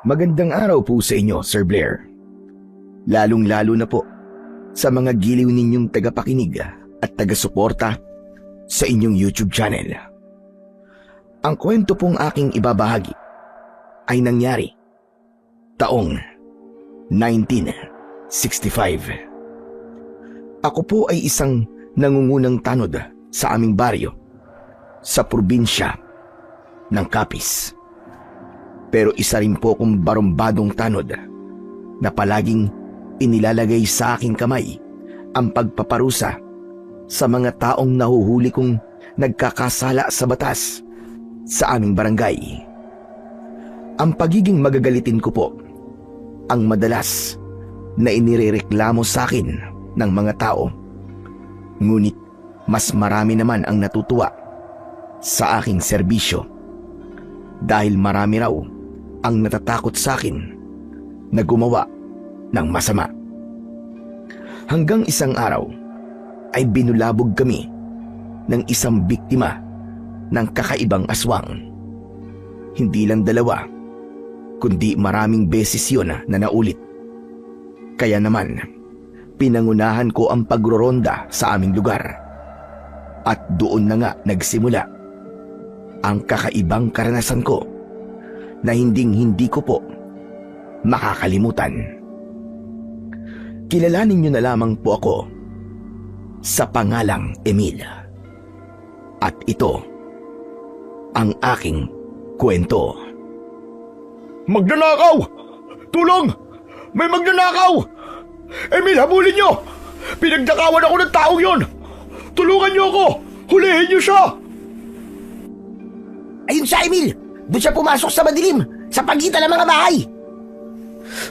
Magandang araw po sa inyo, Sir Blair. Lalong-lalo na po sa mga giliw ninyong tagapakinig at taga-suporta sa inyong YouTube channel. Ang kwento pong aking ibabahagi ay nangyari taong 1965. Ako po ay isang nangungunang tanod sa aming baryo sa probinsya ng Capiz. Pero isa rin po akong barumbadong tanod na palaging inilalagay sa aking kamay ang pagpaparusa sa mga taong nahuhuli kong nagkakasala sa batas sa aming barangay. Ang pagiging magagalitin ko po ang madalas na inirereklamo sa akin ng mga tao. Ngunit mas marami naman ang natutuwa sa aking serbisyo dahil marami raw ang natatakot sa akin na gumawa ng masama. Hanggang isang araw ay binulabog kami ng isang biktima ng kakaibang aswang. Hindi lang dalawa, kundi maraming beses yun na naulit. Kaya naman, pinangunahan ko ang pagroronda sa aming lugar. At doon na nga nagsimula ang kakaibang karanasan ko na hindi ko po makakalimutan. Kilalanin niyo na lamang po ako sa pangalang Emil. At ito ang aking kwento. Magnanakaw! Tulong! May magnanakaw! Emil, habulin niyo! Pinagnakawan ako ng taong yon! Tulungan niyo ako! Hulihin niyo siya! Ayun siya, Emil! Doon siya pumasok sa madilim, sa pagitan ng mga bahay.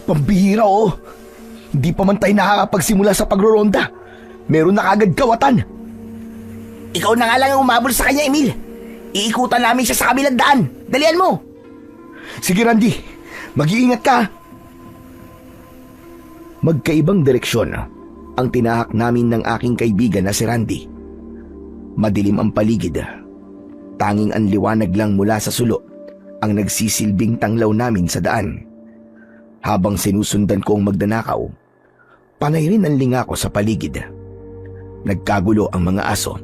Pambihira oh! Hindi pa man tayo nakakapagsimula sa pagroronda. Meron na kagad kawatan. Ikaw na nga lang ang umabol sa kanya, Emil. Iikutan namin siya sa kabilang daan. Dalian mo! Sige Randy, mag-iingat ka. Magkaibang direksyon ang tinahak namin ng aking kaibigan na si Randy. Madilim ang paligid. Tanging ang liwanag lang mula sa sulo ang nagsisilbing tanglaw namin sa daan. Habang sinusundan ko ang magnanakaw, panay rin ang linga ko sa paligid. Nagkagulo ang mga aso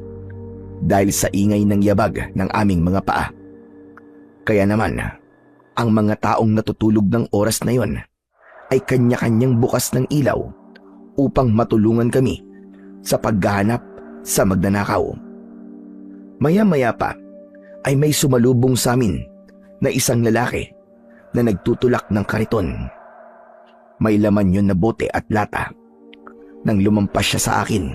dahil sa ingay ng yabag ng aming mga paa. Kaya naman, ang mga taong natutulog ng oras na yon ay kanya-kanyang bukas ng ilaw upang matulungan kami sa paghahanap sa magnanakaw. Maya-maya pa ay may sumalubong sa amin na isang lalaki na nagtutulak ng kariton. May laman yon na bote at lata. Nang lumampas siya sa akin,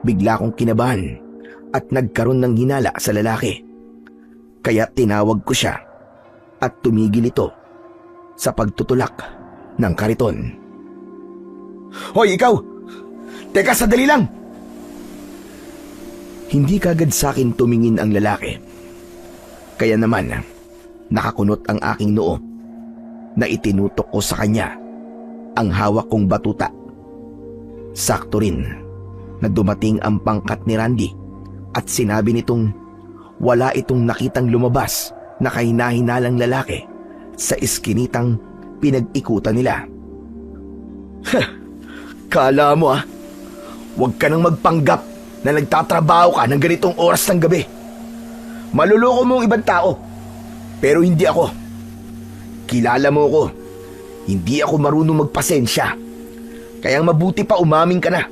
bigla kong kinabahan at nagkaroon ng hinala sa lalaki. Kaya tinawag ko siya at tumigil ito sa pagtutulak ng kariton. Hoy, ikaw! Teka, sadali lang! Hindi kagad sa akin tumingin ang lalaki. Kaya naman, nakakunot ang aking noo na itinutok ko sa kanya ang hawak kong batuta. Sakto rin na dumating ang pangkat ni Randy at sinabi nitong wala itong nakitang lumabas na kahina-hinalang lalaki sa iskinitang pinag-ikutan nila. Kala mo huwag ka nang magpanggap na nagtatrabaho ka ng ganitong oras ng gabi. Maluloko mo ang ibang tao, pero hindi ako. Kilala mo ko, hindi ako marunong magpasensya. Kaya mabuti pa umamin ka na.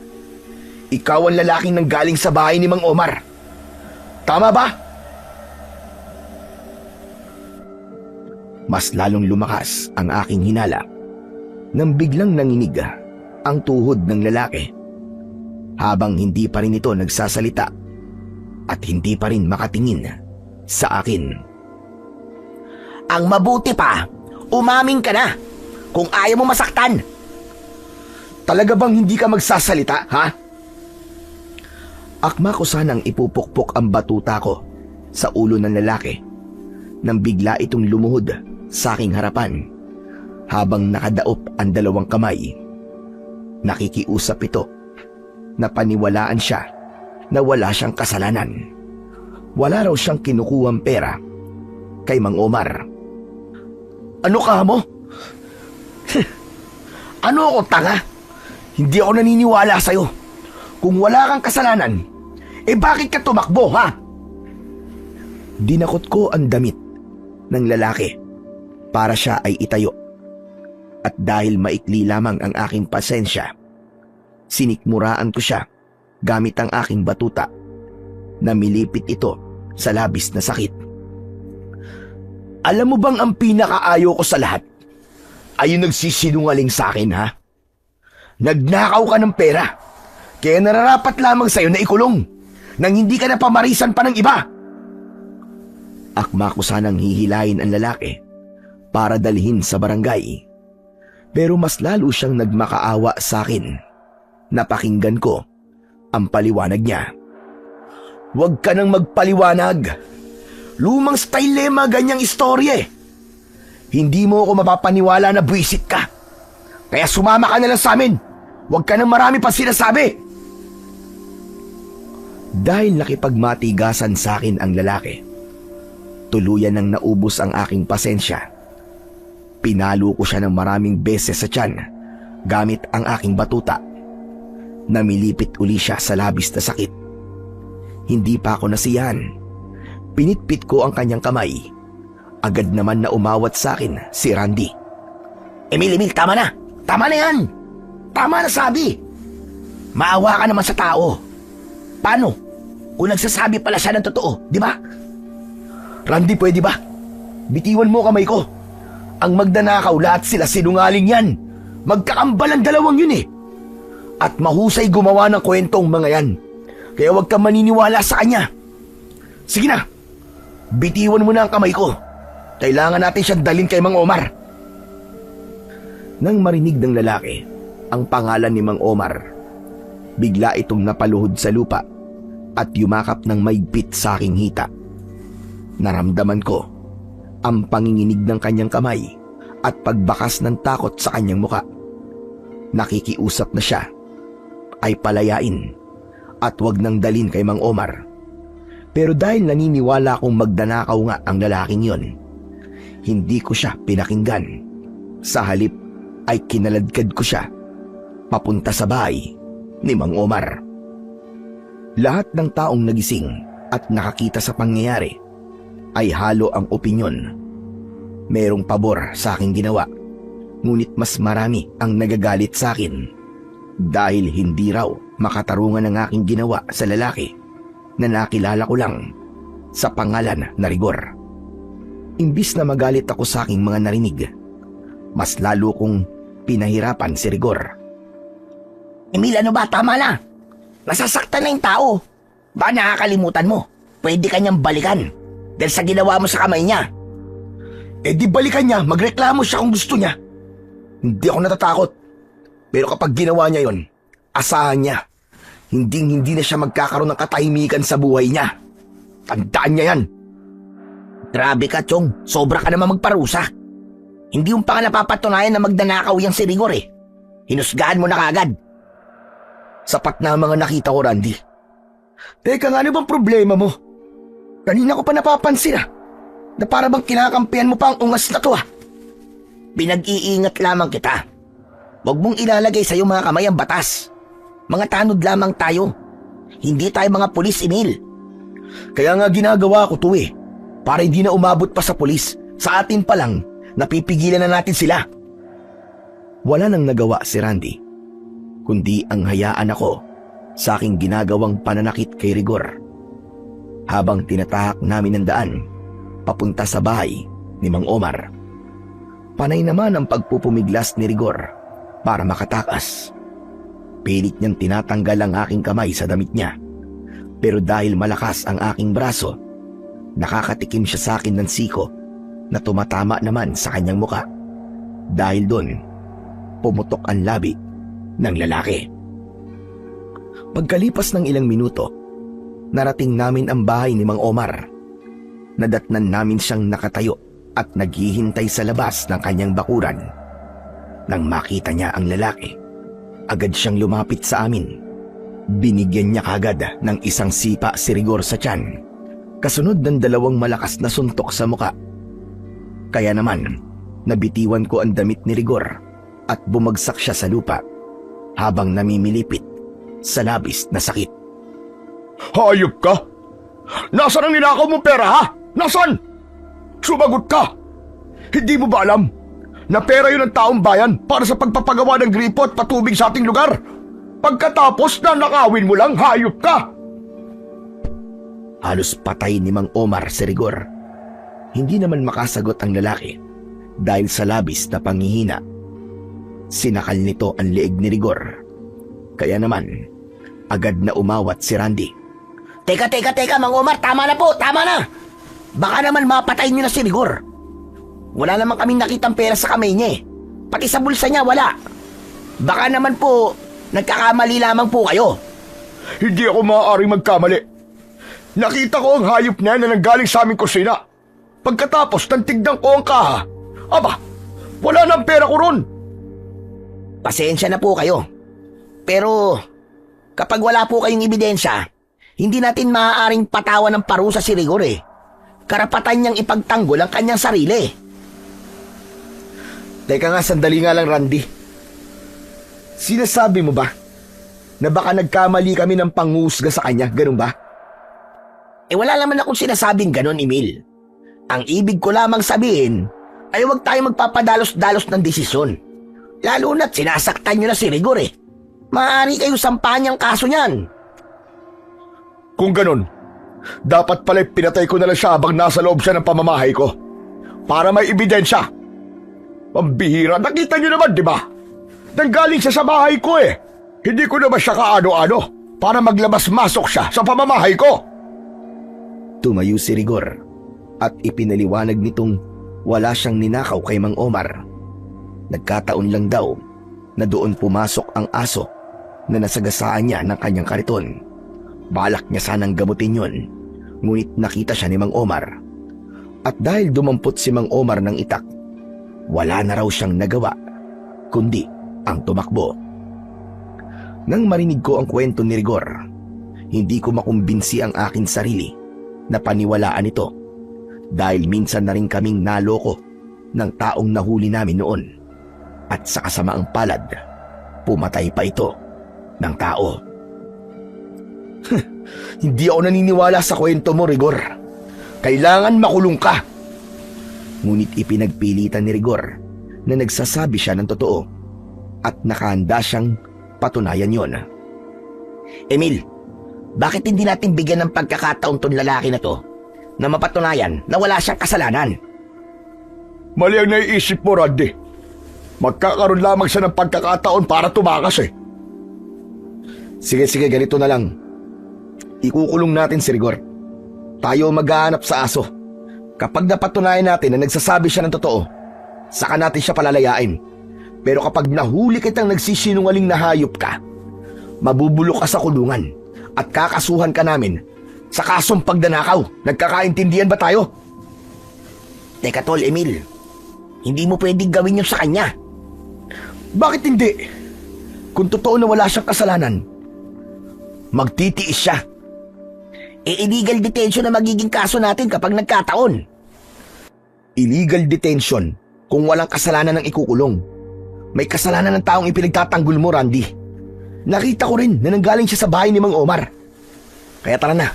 Ikaw ang lalaking nanggaling sa bahay ni Mang Omar. Tama ba? Mas lalong lumakas ang aking hinala nang biglang nanginig ang tuhod ng lalaki habang hindi pa rin ito nagsasalita at hindi pa rin makatingin sa akin. Ang mabuti pa, umamin ka na kung ayaw mo masaktan. Talaga bang hindi ka magsasalita, ha? Akma ko sanang ipupukpok ang batuta ko sa ulo ng lalaki nang bigla itong lumuhod sa aking harapan habang nakadaop ang dalawang kamay. Nakikiusap ito na paniwalaan siya na wala siyang kasalanan. Wala raw siyang kinukuhang pera kay Mang Omar. Ano ka mo? Ano ako, tanga? Hindi ako naniniwala sa'yo. Kung wala kang kasalanan, bakit ka tumakbo, ha? Dinakot ko ang damit ng lalaki para siya ay itayo. At dahil maikli lamang ang aking pasensya, sinikmuraan ko siya gamit ang aking batuta na milipit ito sa labis na sakit. Alam mo bang ang pinakaayaw ko sa lahat ay yung nagsisinungaling sa akin, ha? Nagnakaw ka ng pera, kaya nararapat lamang sa'yo na ikulong nang hindi ka na pamarisan pa ng iba. Akma ko sanang hihilayin ang lalaki para dalhin sa barangay. Pero mas lalo siyang nagmakaawa sa akin. Napakinggan ko ang paliwanag niya. Huwag ka nang magpaliwanag. Lumang style ganyang istorya eh. Hindi mo ako mapapaniwala na buwisit ka. Kaya sumama ka na lang sa amin. Huwag ka nang marami pa sinasabi. Dahil nakipagmatigasan sa akin ang lalaki, tuluyan nang naubos ang aking pasensya. Pinalo ko siya ng maraming beses sa tiyan gamit ang aking batuta. Namilipit uli siya sa labis na sakit. Hindi pa ako nasiyahan. Pinitpit ko ang kanyang kamay. Agad naman na umawat sa akin si Randy. Emil, tama na. Tama na yan. Tama na sabi. Maawa ka naman sa tao. Paano? Kung nagsasabi pala siya ng totoo, di ba? Randy, pwede ba? Bitiwan mo kamay ko. Ang magnanakaw lahat sila sinungaling yan. Magkakambal ang dalawang yun eh. At mahusay gumawa ng kwentong mga yan. Kaya huwag kang maniniwala sa kanya. Sige na. Bitiwan mo na ang kamay ko. Kailangan natin siyang dalhin kay Mang Omar. Nang marinig ng lalaki ang pangalan ni Mang Omar, bigla itong napaluhod sa lupa at yumakap ng maigpit sa aking hita. Naramdaman ko ang panginginig ng kanyang kamay at pagbakas ng takot sa kanyang muka. Nakikiusap na siya ay palayain at wag nang dalhin kay Mang Omar. Pero dahil naniniwala kong magdanakaw nga ang lalaking yon, hindi ko siya pinakinggan. Sa halip ay kinaladkad ko siya papunta sa bahay ni Mang Omar. Lahat ng taong nagising at nakakita sa pangyayari ay halo ang opinyon. Merong pabor sa aking ginawa, ngunit mas marami ang nagagalit sa akin dahil hindi raw makatarungan ang aking ginawa sa lalaki na nakilala ko lang sa pangalan na Rigor. Imbis na magalit ako sa aking mga narinig, mas lalo kong pinahirapan si Rigor. Emil, ano ba? Tama na. Nasasaktan na yung tao. Baka nakakalimutan mo. Pwede kanyang balikan dahil sa ginawa mo sa kamay niya. Di balikan niya, magreklamo siya kung gusto niya. Hindi ako natatakot. Pero kapag ginawa niya yon, asahan niya. Hindi na siya magkakaroon ng katahimikan sa buhay niya. Tandaan niya yan. Grabe ka, Chong. Sobra ka naman magparusa. Hindi yung pa nga napapatunayan na magdanakaw yung si Rigor eh. Hinusgahan mo na kagad. Sapat na ang mga nakita ko, Randy. Teka nga, ano bang problema mo? Kanina ko pa napapansin na para bang kinakampihan mo pa ang ungas na to Pinag-iingat lamang kita. Huwag mong ilalagay sa iyong mga kamay ang batas. Mga tanod lamang tayo. Hindi tayo mga pulis, Emil. Kaya nga ginagawa ko to para hindi na umabot pa sa pulis. Sa atin pa lang, napipigilan na natin sila. Wala nang nagawa si Randy, kundi ang hayaan ako sa aking ginagawang pananakit kay Rigor. Habang tinatahak namin ang daan papunta sa bahay ni Mang Omar, panay naman ang pagpupumiglas ni Rigor para makatakas. Pilit niyang tinatanggal ang aking kamay sa damit niya. Pero dahil malakas ang aking braso, nakakatikim siya sa akin ng siko na tumatama naman sa kanyang muka. Dahil doon, pumutok ang labi ng lalaki. Pagkalipas ng ilang minuto, narating namin ang bahay ni Mang Omar. Nadatnan namin siyang nakatayo at naghihintay sa labas ng kanyang bakuran. Nang makita niya ang lalaki, agad siyang lumapit sa amin. Binigyan niya kagad ng isang sipa si Rigor sa tiyan, kasunod ng 2 malakas na suntok sa muka. Kaya naman, nabitiwan ko ang damit ni Rigor at bumagsak siya sa lupa habang namimilipit sa labis na sakit. Hayop ka! Nasaan ang ninakaw mong pera, ha? Nasaan? Sumagot ka! Hindi mo ba alam na pera yun ng taong bayan para sa pagpapagawa ng gripo at patubig sa ating lugar? Pagkatapos na nakawin mo lang, hayop ka! Halos patay ni Mang Omar si Rigor. Hindi naman makasagot ang lalaki dahil sa labis na panghihina. Sinakal nito ang leeg ni Rigor. Kaya naman, agad na umawat si Randy. Teka, Mang Omar, tama na po, tama na! Baka naman mapatay niyo na si Rigor. Wala naman kaming nakitang pera sa kamay niya eh. Pati sa bulsa niya, wala. Baka naman po, nagkakamali lamang po kayo. Hindi ako maaaring magkamali. Nakita ko ang hayop niya na nanggaling sa aming kusina. Pagkatapos, nantignan ko ang kaha. Aba, wala nang pera ko ron. Pasensya na po kayo. Pero, kapag wala po kayong ebidensya, hindi natin maaaring patawan ng parusa si Rigor eh. Karapatan niyang ipagtanggol ang kanyang sarili. Teka nga, sandali nga lang, Randy. Sinasabi mo ba na baka nagkamali kami ng panghusga sa kanya, ganun ba? Wala naman akong sinasabing ganon, Emil. Ang ibig ko lamang sabihin ay huwag tayo magpapadalos-dalos ng desisyon. Lalo na't sinasaktan nyo na si Rigor eh. Maaari kayo sampahan niyang kaso niyan. Kung ganun, dapat pala pinatay ko na lang siya habang nasa loob siya ng pamamahay ko. Para may ebidensya. Pambihira, nakita niyo naman, di ba? Nanggaling siya sa bahay ko eh. Hindi ko naman siya kaano-ano para maglabas-masok siya sa pamamahay ko. Tumayo si Rigor at ipinaliwanag nitong wala siyang ninakaw kay Mang Omar. Nagkataon lang daw na doon pumasok ang aso na nasagasaan niya ng kanyang kariton. Balak niya sanang gamutin yun, ngunit nakita siya ni Mang Omar. At dahil dumampot si Mang Omar ng itak, wala na raw siyang nagawa, kundi ang tumakbo. Nang marinig ko ang kwento ni Rigor, hindi ko makumbinsi ang aking sarili na paniwalaan ito dahil minsan na rin kaming naloko ng taong nahuli namin noon at sa kasamaang palad, pumatay pa ito ng tao. Hindi ako naniniwala sa kwento mo, Rigor. Kailangan makulong ka. Ngunit ipinagpilitan ni Rigor na nagsasabi siya ng totoo at nakahanda siyang patunayan yon. Emil, bakit hindi natin bigyan ng pagkakataon tong lalaki na to na mapatunayan na wala siyang kasalanan? Mali ang naiisip mo, Randy. Magkakaroon lamang siya ng pagkakataon para tumakas eh. Sige, ganito na lang. Ikukulong natin si Rigor. Tayo maghahanap sa aso. Kapag napatunayan natin na nagsasabi siya ng totoo, saka natin siya palalayain. Pero kapag nahuli kitang nagsisinungaling na hayop ka, mabubulok ka sa kulungan at kakasuhan ka namin sa kasong pagdanakaw. Nagkakaintindihan ba tayo? Teka tol, Emil. Hindi mo pwedeng gawin yun sa kanya. Bakit hindi? Kung totoo na wala siyang kasalanan, magtitiis siya. Illegal detention na magiging kaso natin kapag nagkataon. Illegal detention kung walang kasalanan ng ikukulong. May kasalanan ng taong ipinagtatanggol mo, Randy. Nakita ko rin na nanggaling siya sa bahay ni Mang Omar. Kaya tara na.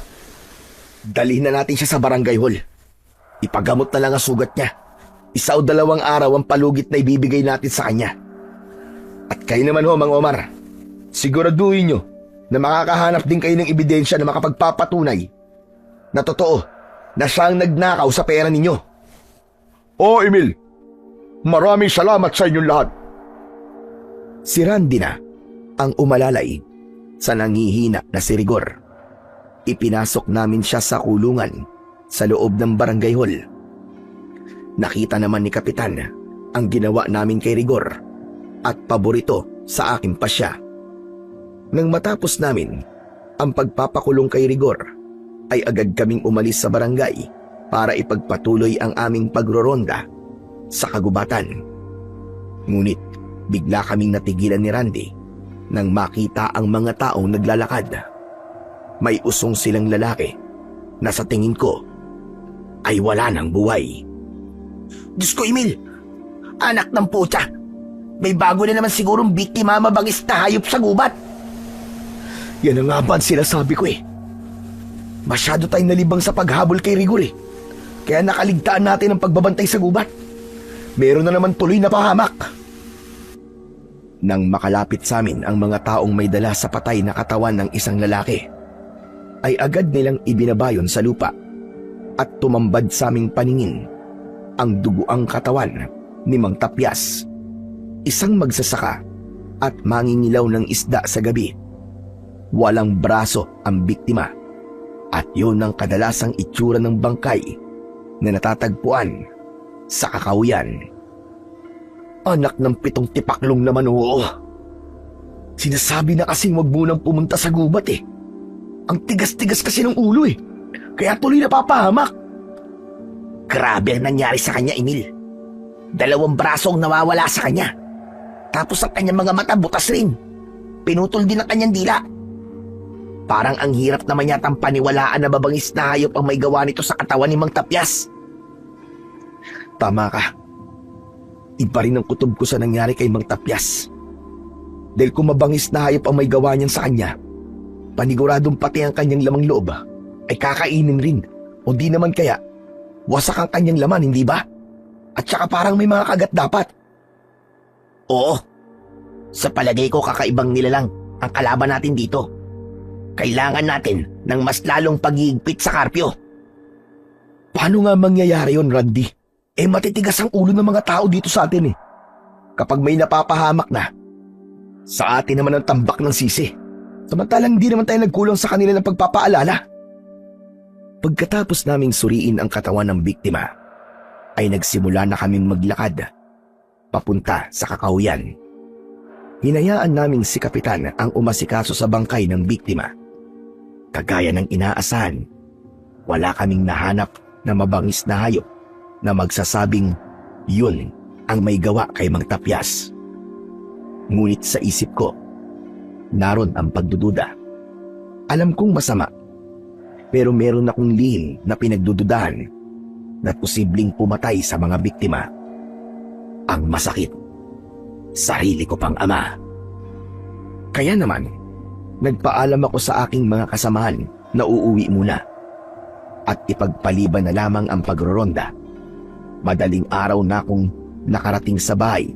Dalhin na natin siya sa barangay hall. Ipagamot na lang ang sugat niya. 1 o 2 araw ang palugit na ibibigay natin sa kanya. At kayo naman ho, Mang Omar, siguraduhin nyo na makakahanap din kayo ng ebidensya na makapagpapatunay na totoo na siyang nagnakaw sa pera ninyo. Oo, Emil. Maraming salamat sa inyong lahat. Si Randy na ang umalalay sa nanghihina na si Rigor. Ipinasok namin siya sa kulungan sa loob ng barangay hall. Nakita naman ni Kapitan ang ginawa namin kay Rigor at paborito sa akin pa siya. Nang matapos namin ang pagpapakulong kay Rigor, ay agad kaming umalis sa barangay para ipagpatuloy ang aming pagroronda sa kagubatan. Ngunit bigla kaming natigilan ni Randy nang makita ang mga taong naglalakad. May usong silang lalaki na sa tingin ko ay wala ng buhay. Diyos ko, Emil! Anak ng putya! May bago na naman sigurong biktima mabangis na hayop sa gubat. Yan ang nga ba ang sinasabi ko eh. Masyado tayong nalibang sa paghabol kay Rigor eh. Kaya nakaligtaan natin ang pagbabantay sa gubat. Meron na naman tuloy na pahamak. Nang makalapit sa amin ang mga taong may dala sa patay na katawan ng isang lalaki, ay agad nilang ibinabayon sa lupa at tumambad sa aming paningin ang duguang katawan ni Mang Tapyas, isang magsasaka at mangingilaw ng isda sa gabi. Walang braso ang biktima at yun ang kadalasang itsura ng bangkay na natatagpuan sa Kakahuyan. Anak ng 7 tipaklong naman oo. Sinasabi na kasing wag munang pumunta sa gubat eh. Ang tigas-tigas kasi ng ulo eh. Kaya tuloy napapahamak. Grabe ang nangyari sa kanya, Emil. 2 braso ang nawawala sa kanya. Tapos ang kanyang mga mata butas rin. Pinutol din ang kanyang dila. Parang ang hirap naman yatang paniwalaan na babangis na hayop ang may gawa nito sa katawan ni Mang Tapyas. Tama ka. Iba rin ang kutob ko sa nangyari kay Mang Tapyas. Dahil kung mabangis na hayop ang may gawa niyan sa kanya, paniguradong pati ang kanyang lamang loob ay kakainin rin. O di naman kaya, wasak ang kanyang laman, hindi ba? At saka parang may mga kagat dapat. Oo. Sa palagay ko kakaibang nilalang ang kalaban natin dito. Kailangan natin ng mas lalong pag-iigpit sa Carpio. Paano nga mangyayari yon, Randy? Matitigas ang ulo ng mga tao dito sa atin eh. Kapag may napapahamak na, sa atin naman ang tambak ng sisi. Samantalang di naman tayo nagkulang sa kanila ng pagpapaalala. Pagkatapos naming suriin ang katawan ng biktima, ay nagsimula na kaming maglakad papunta sa Kakahuyan. Hinayaan naming si Kapitan ang umasikaso sa bangkay ng biktima. Kagaya ng inaasahan, wala kaming nahanap na mabangis na hayop na magsasabing yun ang may gawa kay Mang Tapyas. Ngunit sa isip ko, naroon ang pagdududa. Alam kong masama, pero meron akong lihim na pinagdududahan na posibleng pumatay sa mga biktima. Ang masakit, sarili ko pang ama. Kaya naman, nagpaalam ako sa aking mga kasamahan na uuwi muna at ipagpaliban na lamang ang pagroronda. Madaling araw na akong nakarating sa bahay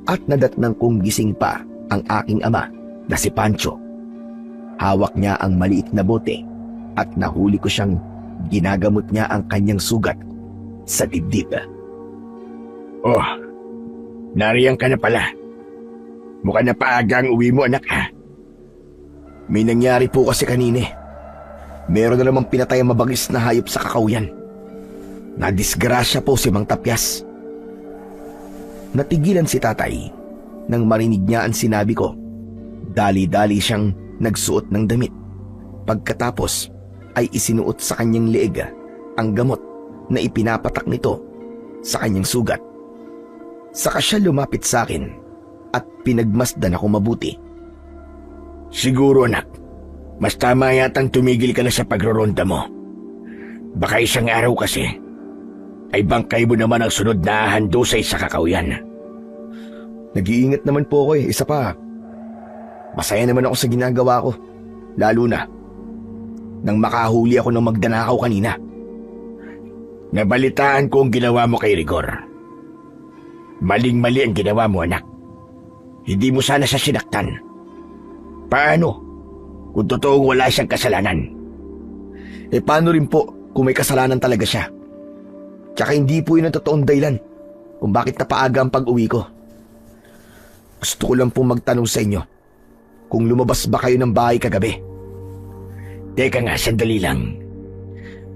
at nadatnang kong gising pa ang aking ama na si Pancho. Hawak niya ang maliit na bote at nahuli ko siyang ginagamot niya ang kanyang sugat sa dibdib. Oh, nariyan ka na pala. Mukhang napaaga ang uwi mo, anak ha. May nangyari po kasi kanina. Meron na namang pinatay ang mabangis na hayop sa Kakahuyan. Nadisgrasya po si Mang Tapyas. Natigilan si tatay nang marinig niya ang sinabi ko. Dali-dali siyang nagsuot ng damit. Pagkatapos ay isinuot sa kanyang leeg ang gamot na ipinapatak nito sa kanyang sugat. Saka siya lumapit sa akin at pinagmasdan ako mabuti. Siguro anak, mas tama yatang tumigil ka na sa pagroronda mo. Baka isang araw kasi ay bangkay mo naman ang sunod na handusay sa Kakahuyan. Nag-iingat naman po ako eh. Isa pa, masaya naman ako sa ginagawa ko. Lalo na nang makahuli ako ng magdanakaw kanina. Nabalitaan ko ang ginawa mo kay Rigor. Maling-mali ang ginawa mo, anak. Hindi mo sana siya sinaktan. Paano kung totoong wala siyang kasalanan? Paano rin po kung may kasalanan talaga siya? Tsaka hindi po yun ang totoong dahilan kung bakit napaaga ang pag-uwi ko. Gusto ko lang pong magtanong sa inyo kung lumabas ba kayo ng bahay kagabi. Teka nga, sandali lang.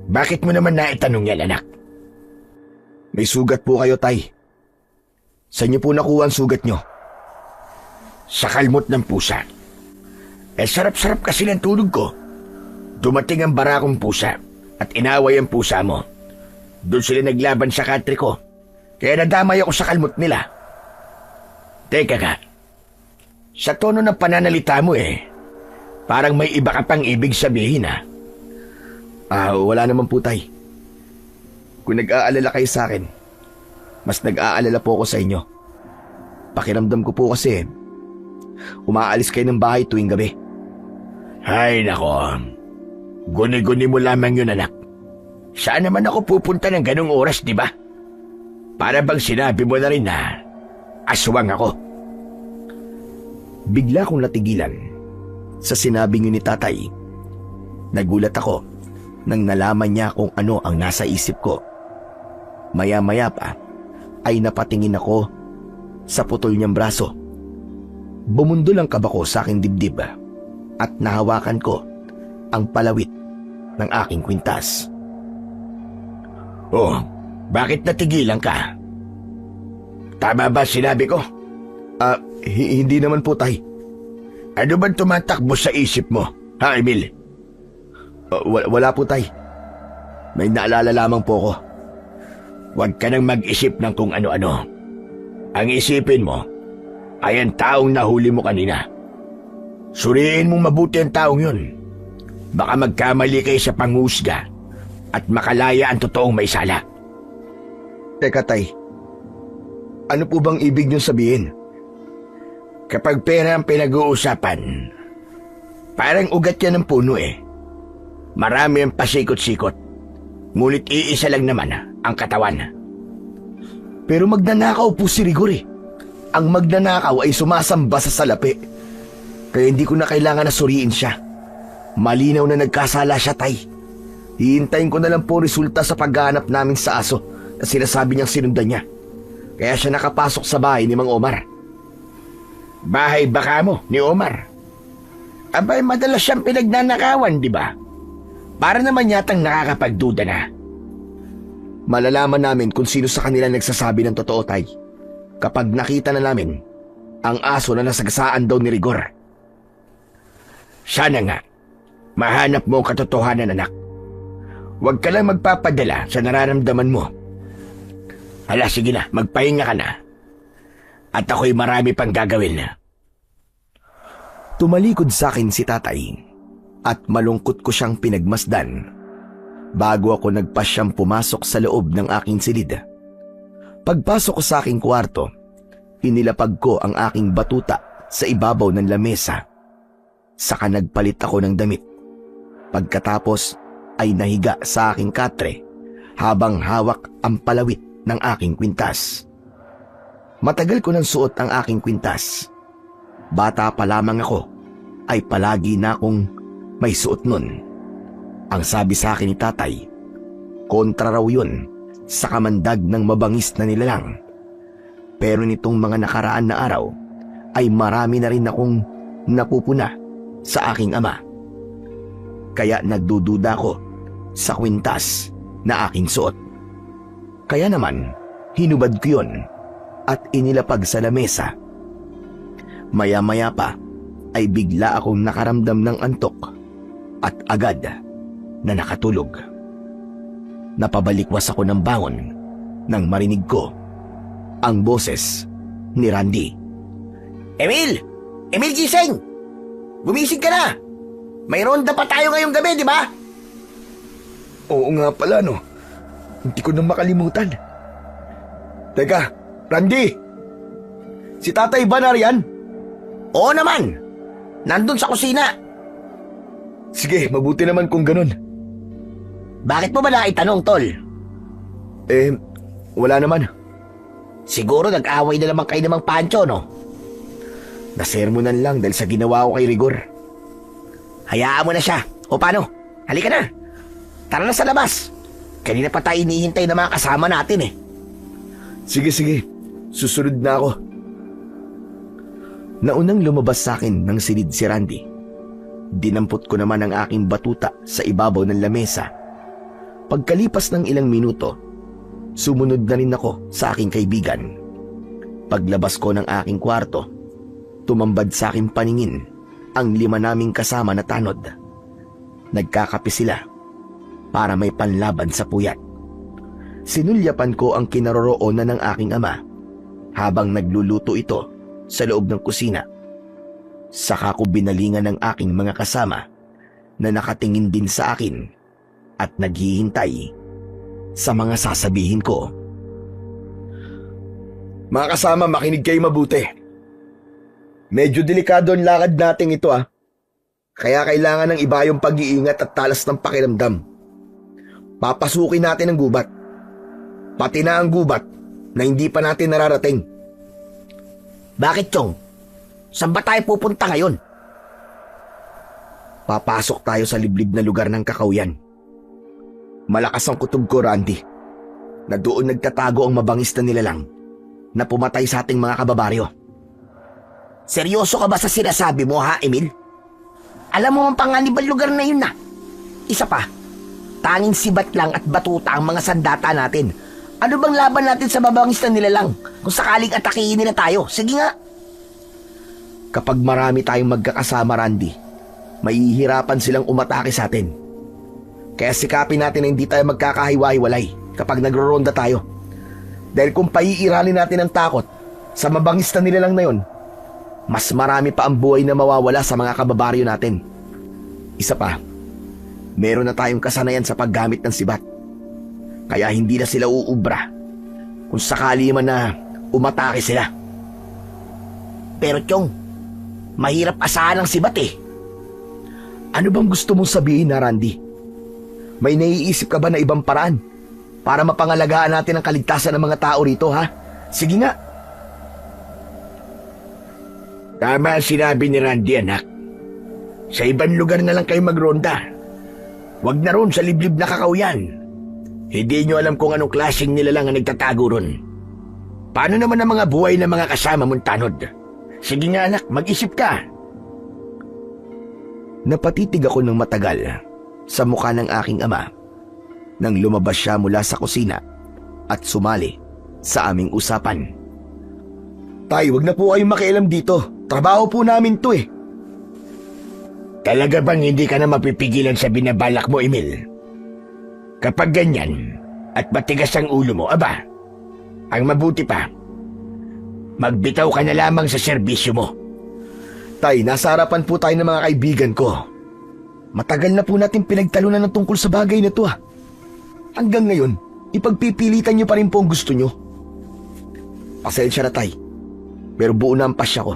Bakit mo naman naitanong yan, anak? May sugat po kayo, tay. Saan niyo po nakuha ang sugat niyo? Sa kalmot ng pusa. Sarap-sarap kasi ng tulog ko. Dumating ang barakong pusa at inaway ang pusa mo. Doon sila naglaban sa country ko. Kaya nadamay ako sa kalmot nila. Teka ka. Sa tono ng pananalita mo parang may iba ka pang ibig sabihin ha. Wala naman po, tay. Kung nag-aalala kayo sa akin, mas nag-aalala po ako sa inyo. Pakiramdam ko po kasi, umaalis kayo ng bahay tuwing gabi. Ay nako, guni-guni mo lamang yun anak. Saan naman ako pupunta ng ganong oras, di ba? Para bang sinabi mo na rin na aswang ako. Bigla kong natigilan sa sinabi niyo ni tatay. Nagulat ako nang nalaman niya kung ano ang nasa isip ko. Maya-maya pa ay napatingin ako sa putol niyang braso. Bumundol ang kaba ko sa aking dibdib at nahawakan ko ang palawit ng aking kwintas. Oh, bakit natigilan ka? Tama ba sinabi ko? Hindi naman po, tay. Ano bang tumatakbo sa isip mo, ha Emil? Wala po, tay. May naalala lamang po ko. Huwag ka nang mag-isip ng kung ano-ano. Ang isipin mo ay ang taong nahuli mo kanina. Suriin mong mabuti ang taong yun. Baka magkamali kayo sa panghusga at makalaya ang totoong may sala. Teka, tay. Ano po bang ibig niyong sabihin? Kapag pera ang pinag-uusapan, parang ugat yan ng puno eh. Marami ang pasikot-sikot, ngunit iisa lang naman ang katawan. Pero magnanakaw po si Rigor eh. Ang magnanakaw ay sumasamba sa salapi. Kaya hindi ko na kailangan na suriin siya. Malinaw na nagkasala siya, tay. Hihintayin ko na lang po resulta sa paghahanap namin sa aso na sinasabi niyang sinundan niya. Kaya siya nakapasok sa bahay ni Mang Omar. Bahay baka mo ni Omar? Abay, madalas siyang pinagnanakawan, di ba? Para naman yatang nakakapagduda na. Malalaman namin kung sino sa kanila nagsasabi ng totoo, tay. Kapag nakita na namin ang aso na nasagasaan daw ni Rigor. Sana nga, mahanap mo ang katotohanan, anak. Huwag ka lang magpapadala sa nararamdaman mo. Hala, sige na, magpahinga ka na. At ako'y marami pang gagawin na. Tumalikod sa akin si tatay at malungkot ko siyang pinagmasdan bago ako nagpasyang pumasok sa loob ng aking silid. Pagpasok ko sa aking kwarto, inilapag ko ang aking batuta sa ibabaw ng lamesa. Saka nagpalit ako ng damit. Pagkatapos ay nahiga sa aking katre habang hawak ang palawit ng aking kwintas. Matagal ko nang suot ang aking kwintas. Bata pa lamang ako ay palagi na akong may suot nun. Ang sabi sa akin ni tatay, kontra raw yun sa kamandag ng mabangis na nilalang. Pero nitong mga nakaraan na araw ay marami na rin akong napupuna sa aking ama. Kaya nagdududa ko sa kwintas na aking suot. Kaya naman, hinubad ko yun at inilapag sa lamesa. Maya-maya pa ay bigla akong nakaramdam ng antok at agad na nakatulog. Napabalikwas ako ng bangon nang marinig ko ang boses ni Randy. Emil! Emil, gising! Gumising ka na! May ronda pa tayo ngayong gabi, di ba? Oo nga pala, no. Hindi ko na makalimutan. Teka, Randy! Si tatay ba nariyan? Oo naman! Nandun sa kusina. Sige, mabuti naman kung ganun. Bakit mo ba naitanong, tol? Wala naman. Siguro nag-away na naman kayo ng Mang Pancho, no? Nasermonan lang dahil sa ginawa ko kay Rigor. Hayaan mo na siya. O paano? Halika na. Tara na sa labas. Kanina pa tayo inihintay ng mga kasama natin eh. Sige. Susunod na ako. Naunang lumabas sa akin ng silid si Randy. Dinampot ko naman ang aking batuta sa ibabaw ng lamesa. Pagkalipas ng ilang minuto, sumunod na rin ako sa aking kaibigan. Paglabas ko ng aking kwarto, tumambad sa aking paningin ang 5 naming kasama na tanod. Nagkakape sila para may panlaban sa puyat. Sinulyapan ko ang kinaroroonan ng aking ama habang nagluluto ito sa loob ng kusina. Saka ko binalingan ng aking mga kasama na nakatingin din sa akin at naghihintay sa mga sasabihin ko. Mga kasama, makinig kayo mabuti. Medyo delikado ang lakad nating ito Kaya kailangan ng iba yung pag-iingat at talas ng pakiramdam. Papasukin natin ang gubat. Pati na ang gubat na hindi pa natin nararating. Bakit, Chong? Saan ba tayo pupunta ngayon? Papasok tayo sa liblib na lugar ng Kakawyan. Malakas ang kutob ko, Randy, na doon nagtatago ang mabangis na nilalang na pumatay sa ating mga kababaryo. Seryoso ka ba sa sinasabi mo, ha, Emil? Alam mo ang panganib ang lugar na yun na. Isa pa, tanging sibat lang at batuta ang mga sandata natin. Ano bang laban natin sa mabangis na nilalang kung sakaling atakihin nila tayo? Sige nga. Kapag marami tayong magkakasama, Randy, mahihirapan silang umatake sa atin. Kaya sikapin natin na hindi tayo magkakahiwa-hiwalay kapag nagro-ronda tayo. Dahil kung paiiralin natin ang takot sa mabangis na nilalang na yun, mas marami pa ang buhay na mawawala sa mga kababaryo natin. Isa pa, meron na tayong kasanayan sa paggamit ng sibat. Kaya hindi na sila uubra kung sakali man na umatake sila. Pero Chong, mahirap asahan ang sibat Ano bang gusto mong sabihin na, Randy? May naiisip ka ba na ibang paraan para mapangalagaan natin ang kaligtasan ng mga tao rito, ha? Sige nga. Tama ang sinabi ni Randy, anak. Sa ibang lugar na lang kayo magronda. Huwag na ron sa liblib na Kakawyan. Hindi nyo alam kung anong klaseng nilalang ang nagtatago ron. Paano naman ang mga buhay ng mga kasama mong tanod? Sige nga, anak, mag-isip ka. Napatitig ako ng matagal sa mukha ng aking ama nang lumabas siya mula sa kusina at sumali sa aming usapan. Tay, wag na po kayong makialam dito. Trabaho po namin to Talaga bang hindi ka na mapipigilan sa binabalak mo, Emil? Kapag ganyan at matigas ang ulo mo, aba, ang mabuti pa, magbitaw ka na lamang sa serbisyo mo. Tay, nasa harapan po tayo ng mga kaibigan ko. Matagal na po natin pinagtalunan ng tungkol sa bagay na to Hanggang ngayon, ipagpipilitan niyo pa rin po ang gusto niyo. Pasensya na, Tay. Pero buo na ang pasya ko.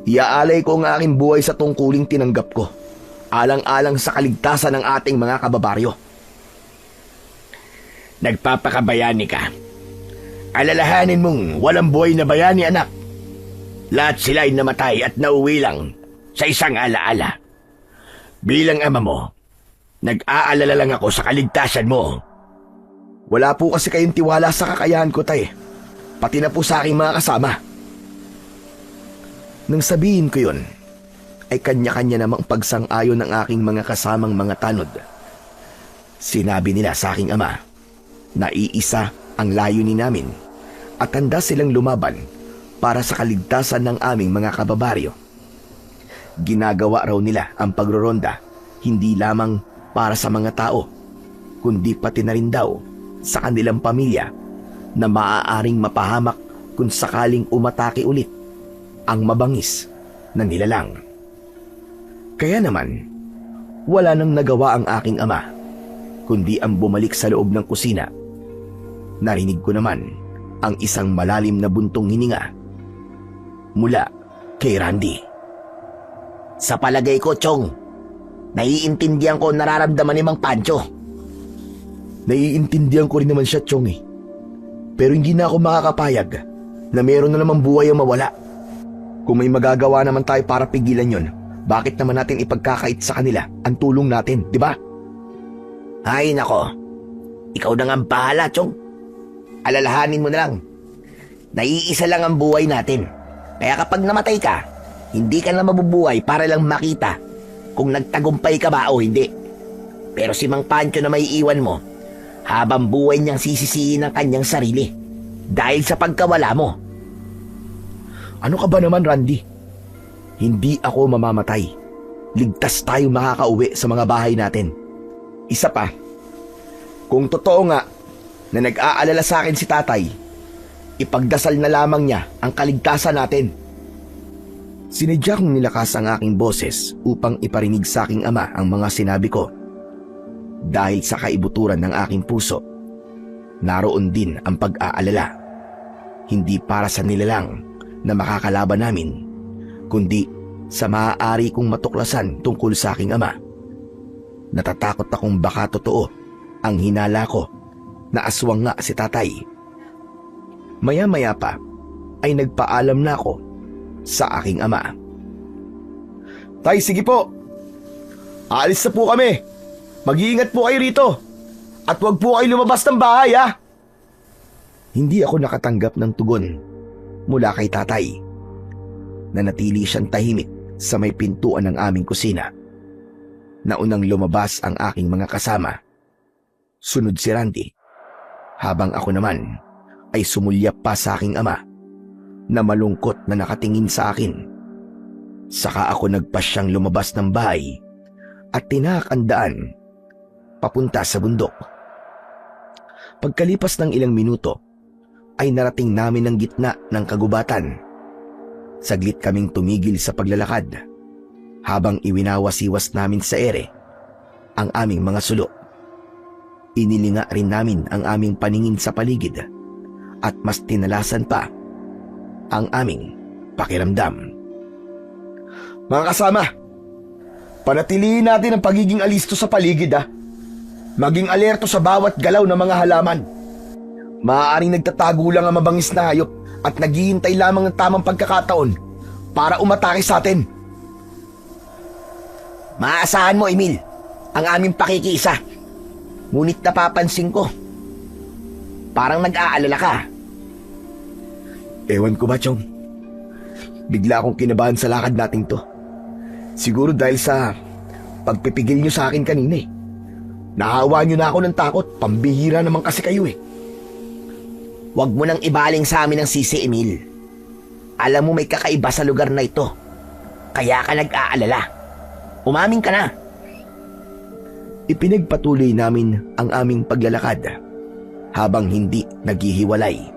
Iaalay ko ang aking buhay sa tungkuling tinanggap ko, alang-alang sa kaligtasan ng ating mga kababaryo. Nagpapakabayani ka. Alalahanin mong walang buhay na bayani, anak. Lahat sila ay namatay at nauwi lang sa isang alaala. Bilang ama mo, nag-aalala lang ako sa kaligtasan mo. Wala po kasi kayong tiwala sa kakayahan ko, Tay. Pati na po sa aking mga kasama. Nang sabihin ko yun, ay kanya-kanya namang pagsang-ayon ng aking mga kasamang mga tanod. Sinabi nila sa aking ama na iisa ang layunin namin at handa silang lumaban para sa kaligtasan ng aming mga kababaryo. Ginagawa raw nila ang pagroronda hindi lamang para sa mga tao, kundi pati na rin daw sa kanilang pamilya na maaaring mapahamak kung sakaling umatake ulit ang mabangis na nilalang. Kaya naman, wala nang nagawa ang aking ama, kundi ang bumalik sa loob ng kusina. Narinig ko naman ang isang malalim na buntong hininga mula kay Randy. Sa palagay ko, Chong, naiintindihan ko nararamdaman ni Mang Pancho. Naiintindihan ko rin naman siya, Chong Pero hindi na ako makakapayag na meron na namang buhay ang mawala. Kung may magagawa naman tayo para pigilan yon, bakit naman natin ipagkakait sa kanila ang tulong natin, di ba? Ay nako, ikaw na nga ang bahala, Chong. Alalahanin mo na lang, naiisa lang ang buhay natin. Kaya kapag namatay ka, hindi ka na mabubuhay para lang makita kung nagtagumpay ka ba o hindi. Pero si Mang Pancho na may iwan mo, habang buhay niyang sisisihin ang kanyang sarili dahil sa pagkawala mo. Ano ka ba naman, Randy? Hindi ako mamamatay. Ligtas tayo makakauwi sa mga bahay natin. Isa pa, kung totoo nga na nag-aalala sa akin si tatay, ipagdasal na lamang niya ang kaligtasan natin. Sinadya kong nilakas ang aking boses upang iparinig sa aking ama ang mga sinabi ko. Dahil sa kaibuturan ng aking puso, naroon din ang pag-aalala. Hindi para sa nilalang na makakalaban namin, kundi sa maaari kong matuklasan tungkol sa aking ama. Natatakot akong baka totoo ang hinala ko na aswang nga si tatay. Maya-maya pa ay nagpaalam na ako sa aking ama. Tay, sige po. Aalis na po kami. Mag-iingat po kayo rito. At huwag po kayo lumabas ng bahay, ha? Hindi ako nakatanggap ng tugon mula kay tatay. Nanatili siyang tahimik sa may pintuan ng aming kusina. Naunang lumabas ang aking mga kasama. Sunod si Randy, habang ako naman ay sumulyap pa sa aking ama na malungkot na nakatingin sa akin. Saka ako nagpasyang lumabas ng bahay at tinahak ang daan papunta sa bundok. Pagkalipas ng ilang minuto ay narating namin ang gitna ng kagubatan. Saglit kaming tumigil sa paglalakad habang iwinawasiwas namin sa ere ang aming mga sulo. Inilinga rin namin ang aming paningin sa paligid at mas tinalasan pa ang aming pakiramdam. Mga kasama, panatilihin natin ang pagiging alisto sa paligid, ha? Maging alerto sa bawat galaw ng mga halaman. Maaaring nagtatago lang ang mabangis na hayop at naghihintay lamang ng tamang pagkakataon para umatake sa atin. Maaasahan mo, Emil, ang aming pakikiisa. Ngunit napapansin ko, parang nag-aalala ka. Ewan ko ba, Chong? Bigla akong kinabahan sa lakad nating to. Siguro dahil sa pagpipigil nyo sa akin kanina eh. Nahawa nyo na ako ng takot. Pambihira naman kasi kayo eh. Huwag mo nang ibaling sa amin ang sisi, Emil. Alam mo may kakaiba sa lugar na ito. Kaya ka nag-aalala. Umamin ka na. Ipinagpatuloy namin ang aming paglalakad habang hindi naghihiwalay.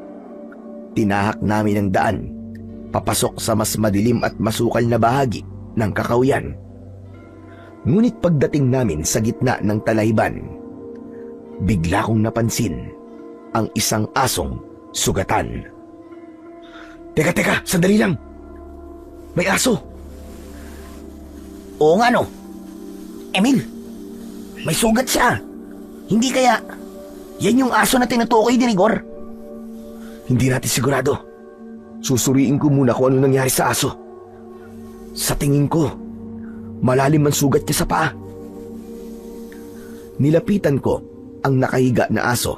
Tinahak namin ang daan papasok sa mas madilim at masukal na bahagi ng kakauyan. Ngunit pagdating namin sa gitna ng talahiban, bigla kong napansin ang isang asong sugatan. Teka, sandali lang. May aso. Oo nga no. Emil, may sugat siya. Hindi kaya yan yung aso na tinutukoy ni Rigor? Hindi natin sigurado. Susuriin ko muna kung ano nangyari sa aso. Sa tingin ko, malalim ang sugat niya sa paa. Nilapitan ko ang nakahiga na aso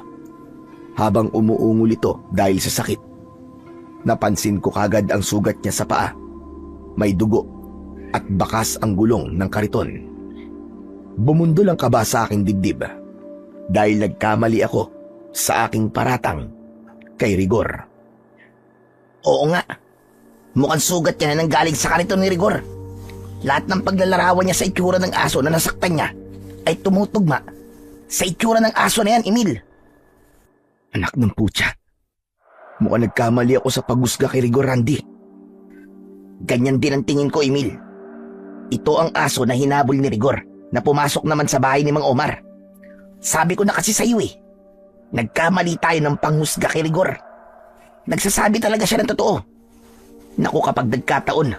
habang umuungol ito dahil sa sakit. Napansin ko kagad ang sugat niya sa paa. May dugo at bakas ang gulong ng kariton. Bumundol ang kaba sa aking dibdib dahil nagkamali ako sa aking paratang kay Rigor. Oo nga. Mukhang sugat niya na nanggaling sa kariton ni Rigor. Lahat ng paglalarawan niya sa itsura ng aso na nasaktan niya ay tumutugma sa itsura ng aso na yan, Emil. Anak ng putya. Mukhang nagkamali ako sa paghusga kay Rigor, Randy. Ganyan din ang tingin ko, Emil. Ito ang aso na hinabol ni Rigor na pumasok naman sa bahay ni Mang Omar. Sabi ko na kasi sa iyo eh. Nagkamali tayo ng panghusga kay Rigor. Nagsasabi talaga siya ng totoo. Naku, kapag nagkataon,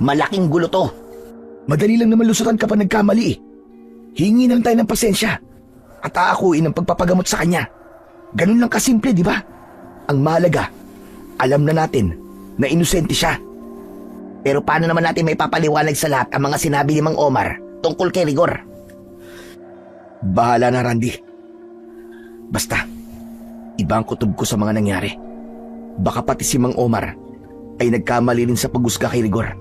malaking gulo to. Madali lang naman lusutan kapag nagkamali eh. Hingi na lang tayo ng pasensya at aakuin ang pagpapagamot sa kanya. Ganun lang kasimple, di ba? Ang mahalaga, alam na natin na inosente siya. Pero paano naman natin may papaliwanag sa lahat ang mga sinabi ni Mang Omar tungkol kay Rigor? Bahala na, Randy. Basta, iba ang kutob ko sa mga nangyari. Baka pati si Mang Omar ay nagkamali rin sa paghusga kay Rigor.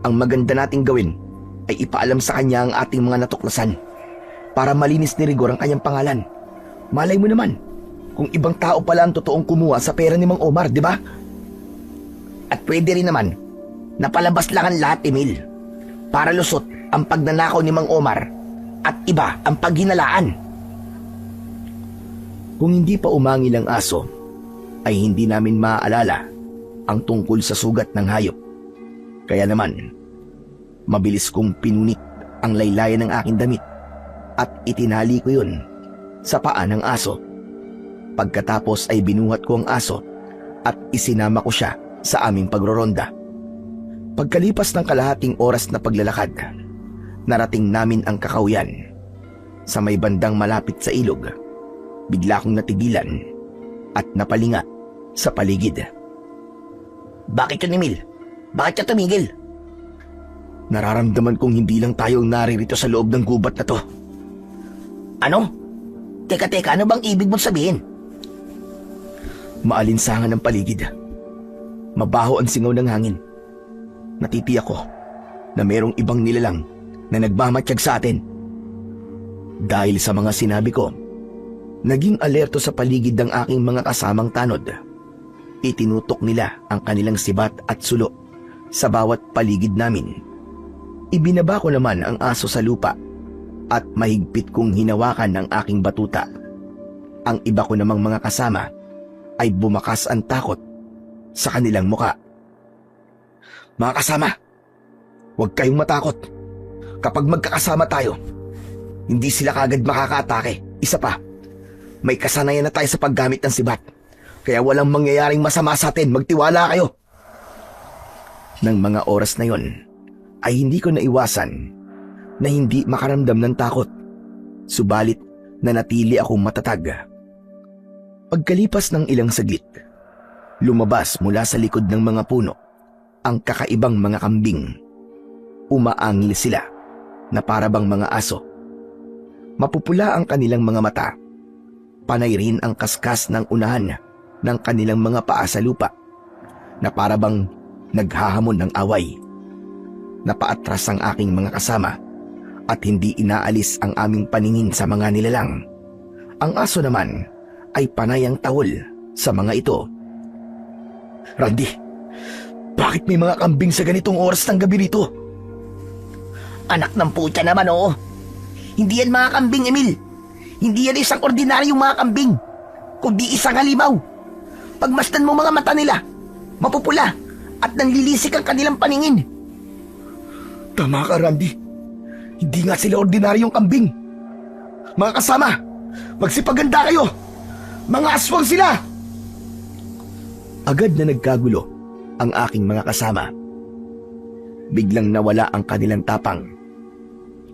Ang maganda nating gawin ay ipaalam sa kanya ang ating mga natuklasan para malinis ni Rigor ang kanyang pangalan. Malay mo naman kung ibang tao pala ang totoong kumuha sa pera ni Mang Omar, di ba? At pwede rin naman napalabas lang ang lahat, Emil, para lusot ang pagnanakaw ni Mang Omar at iba ang paghinalaan. Kung hindi pa umangil ang aso, ay hindi namin maaalala ang tungkol sa sugat ng hayop. Kaya naman, mabilis kong pinunit ang laylayan ng aking damit at itinali ko yun sa paa ng aso. Pagkatapos ay binuhat ko ang aso at isinama ko siya sa aming pagroronda. Pagkalipas ng kalahating oras na paglalakad, narating namin ang Kakawyan. Sa may bandang malapit sa ilog, bigla akong natigilan at napalinga sa paligid. Bakit yun, Emil? Bakit ka tumigil? Nararamdaman kong hindi lang tayo naririto sa loob ng gubat na to. Ano? Teka, ano bang ibig mong sabihin? Maalinsangan ang paligid. Mabaho ang singaw ng hangin. Natitiyak ko na merong ibang nilalang na nagmamatiyag sa atin. Dahil sa mga sinabi ko, naging alerto sa paligid ng aking mga kasamang tanod. Itinutok nila ang kanilang sibat at sulo sa bawat paligid namin. Ibinaba ko naman ang aso sa lupa at mahigpit kong hinawakan ang aking batuta. Ang iba ko namang mga kasama ay bumakas ang takot sa kanilang muka. Mga kasama, huwag kayong matakot. Kapag magkakasama tayo, hindi sila kagad makakaatake. Isa pa, may kasanayan na tayo sa paggamit ng sibat. Kaya walang mangyayaring masama sa atin. Magtiwala kayo. Nang mga oras na yon, ay hindi ko naiwasan na hindi makaramdam ng takot. Subalit nanatili akong matatag. Pagkalipas ng ilang saglit, lumabas mula sa likod ng mga puno ang kakaibang mga kambing. Umaangil sila na parabang mga aso. Mapupula ang kanilang mga mata. Panay rin ang kaskas ng unahan ng kanilang mga paa sa lupa na parabang naghahamon ng away. Napaatras ang aking mga kasama at hindi inaalis ang aming paningin sa mga nilalang. Ang aso naman ay panay ang tahol sa mga ito. Randy, bakit may mga kambing sa ganitong oras ng gabi rito? Anak ng putya naman, oo. Hindi yan mga kambing, Emil. Hindi yan isang ordinaryong mga kambing, kundi isang halimaw. Pagmasdan mo mga mata nila, mapupula at nanlilisik ang kanilang paningin. Tama ka, Randy. Hindi nga sila ordinaryong kambing. Mga kasama, magsipaganda kayo. Mga aswang sila! Agad na nagkagulo ang aking mga kasama. Biglang nawala ang kanilang tapang.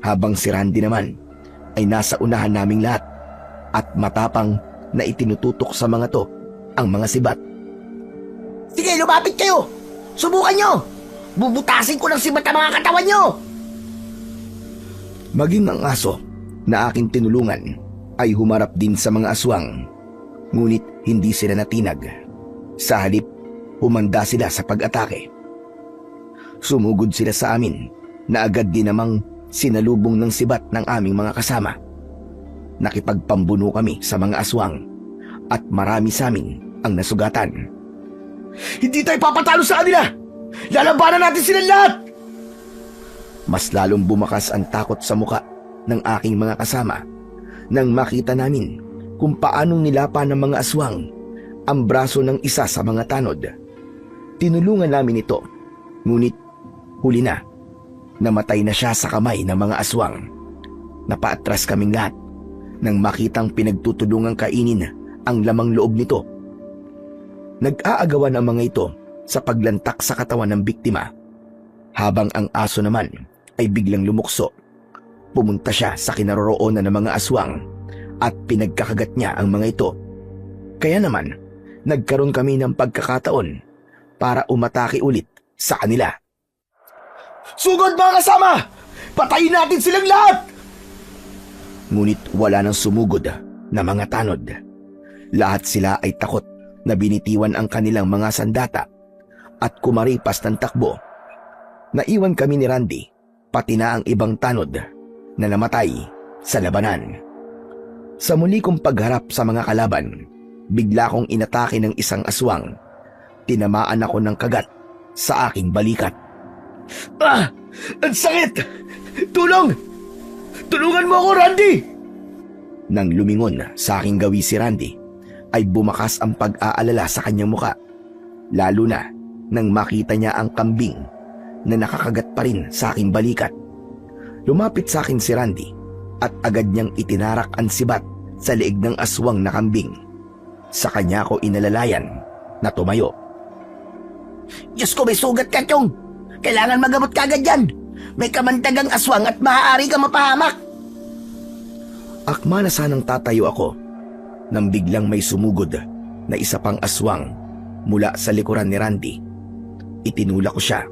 Habang si Randy naman ay nasa unahan naming lahat at matapang na itinututok sa mga to ang mga sibat. Sige, lumapit kayo! Subukan nyo! Bubutasin ko ng sibat ang mga katawan nyo! Maging ang aso na aking tinulungan ay humarap din sa mga aswang. Ngunit hindi sila natinag. Sa halip, humanda sila sa pag-atake. Sumugod sila sa amin na agad din namang sinalubong ng sibat ng aming mga kasama. Nakipagpambuno kami sa mga aswang at marami sa amin ang nasugatan. Hindi tayo papatalo sa kanila! Lalabanan natin silang lahat! Mas lalong bumakas ang takot sa muka ng aking mga kasama nang makita namin kung paanong nilapa ng mga aswang ang braso ng isa sa mga tanod. Tinulungan namin ito, ngunit huli na. Namatay na siya sa kamay ng mga aswang. Napaatras kaming lahat nang makitang pinagtutulungang kainin ang lamang loob nito. Nag-aagawan ang mga ito sa paglantak sa katawan ng biktima, habang ang aso naman ay biglang lumukso. Pumunta siya sa kinaroroonan ng mga aswang at pinagkakagat niya ang mga ito. Kaya naman, nagkaroon kami ng pagkakataon para umatake ulit sa kanila. Sugod mga kasama! Patayin natin silang lahat! Ngunit wala nang sumugod na mga tanod. Lahat sila ay takot na binitiwan ang kanilang mga sandata at kumaripas ng takbo. Naiwan kami ni Randy, pati na ang ibang tanod na namatay sa labanan. Sa muli kong pagharap sa mga kalaban, bigla kong inatake ng isang aswang. Tinamaan ako ng kagat sa aking balikat. Ah! Ang sakit! Tulong! Tulungan mo ako, Randy! Nang lumingon sa aking gawi si Randy, ay bumakas ang pag-aalala sa kanyang muka. Lalo na nang makita niya ang kambing na nakakagat pa rin sa aking balikat. Lumapit sa akin si Randy at agad niyang itinarak ang sibat sa leeg ng aswang na kambing. Sa kanya ko inalalayan na tumayo. Diyos ko, may sugat ka, Chong. Kailangan magamot ka agad yan. May kamantagang aswang at maaari ka mapahamak. Akma na sanang tatayo ako nang biglang may sumugod na isa pang aswang mula sa likuran ni Randy. Itinulak ko siya,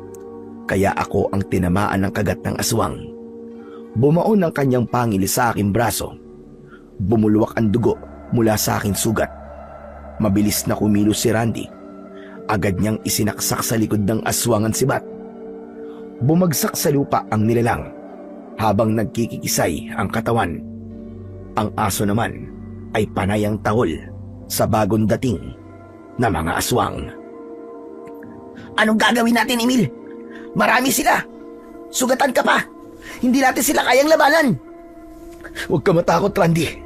kaya ako ang tinamaan ng kagat ng aswang. Bumaon ang kanyang pangil sa aking braso. Bumulwak ang dugo mula sa aking sugat. Mabilis na kumilos si Randy. Agad niyang isinaksak sa likod ng aswang ang sibat. Bumagsak sa lupa ang nilalang habang nagkikikisay ang katawan. Ang aso naman ay panayang tahol sa bagong dating na mga aswang. Anong gagawin natin, Emil? Marami sila. Sugatan ka pa. Hindi natin sila kayang labanan. Huwag ka matakot, Randy.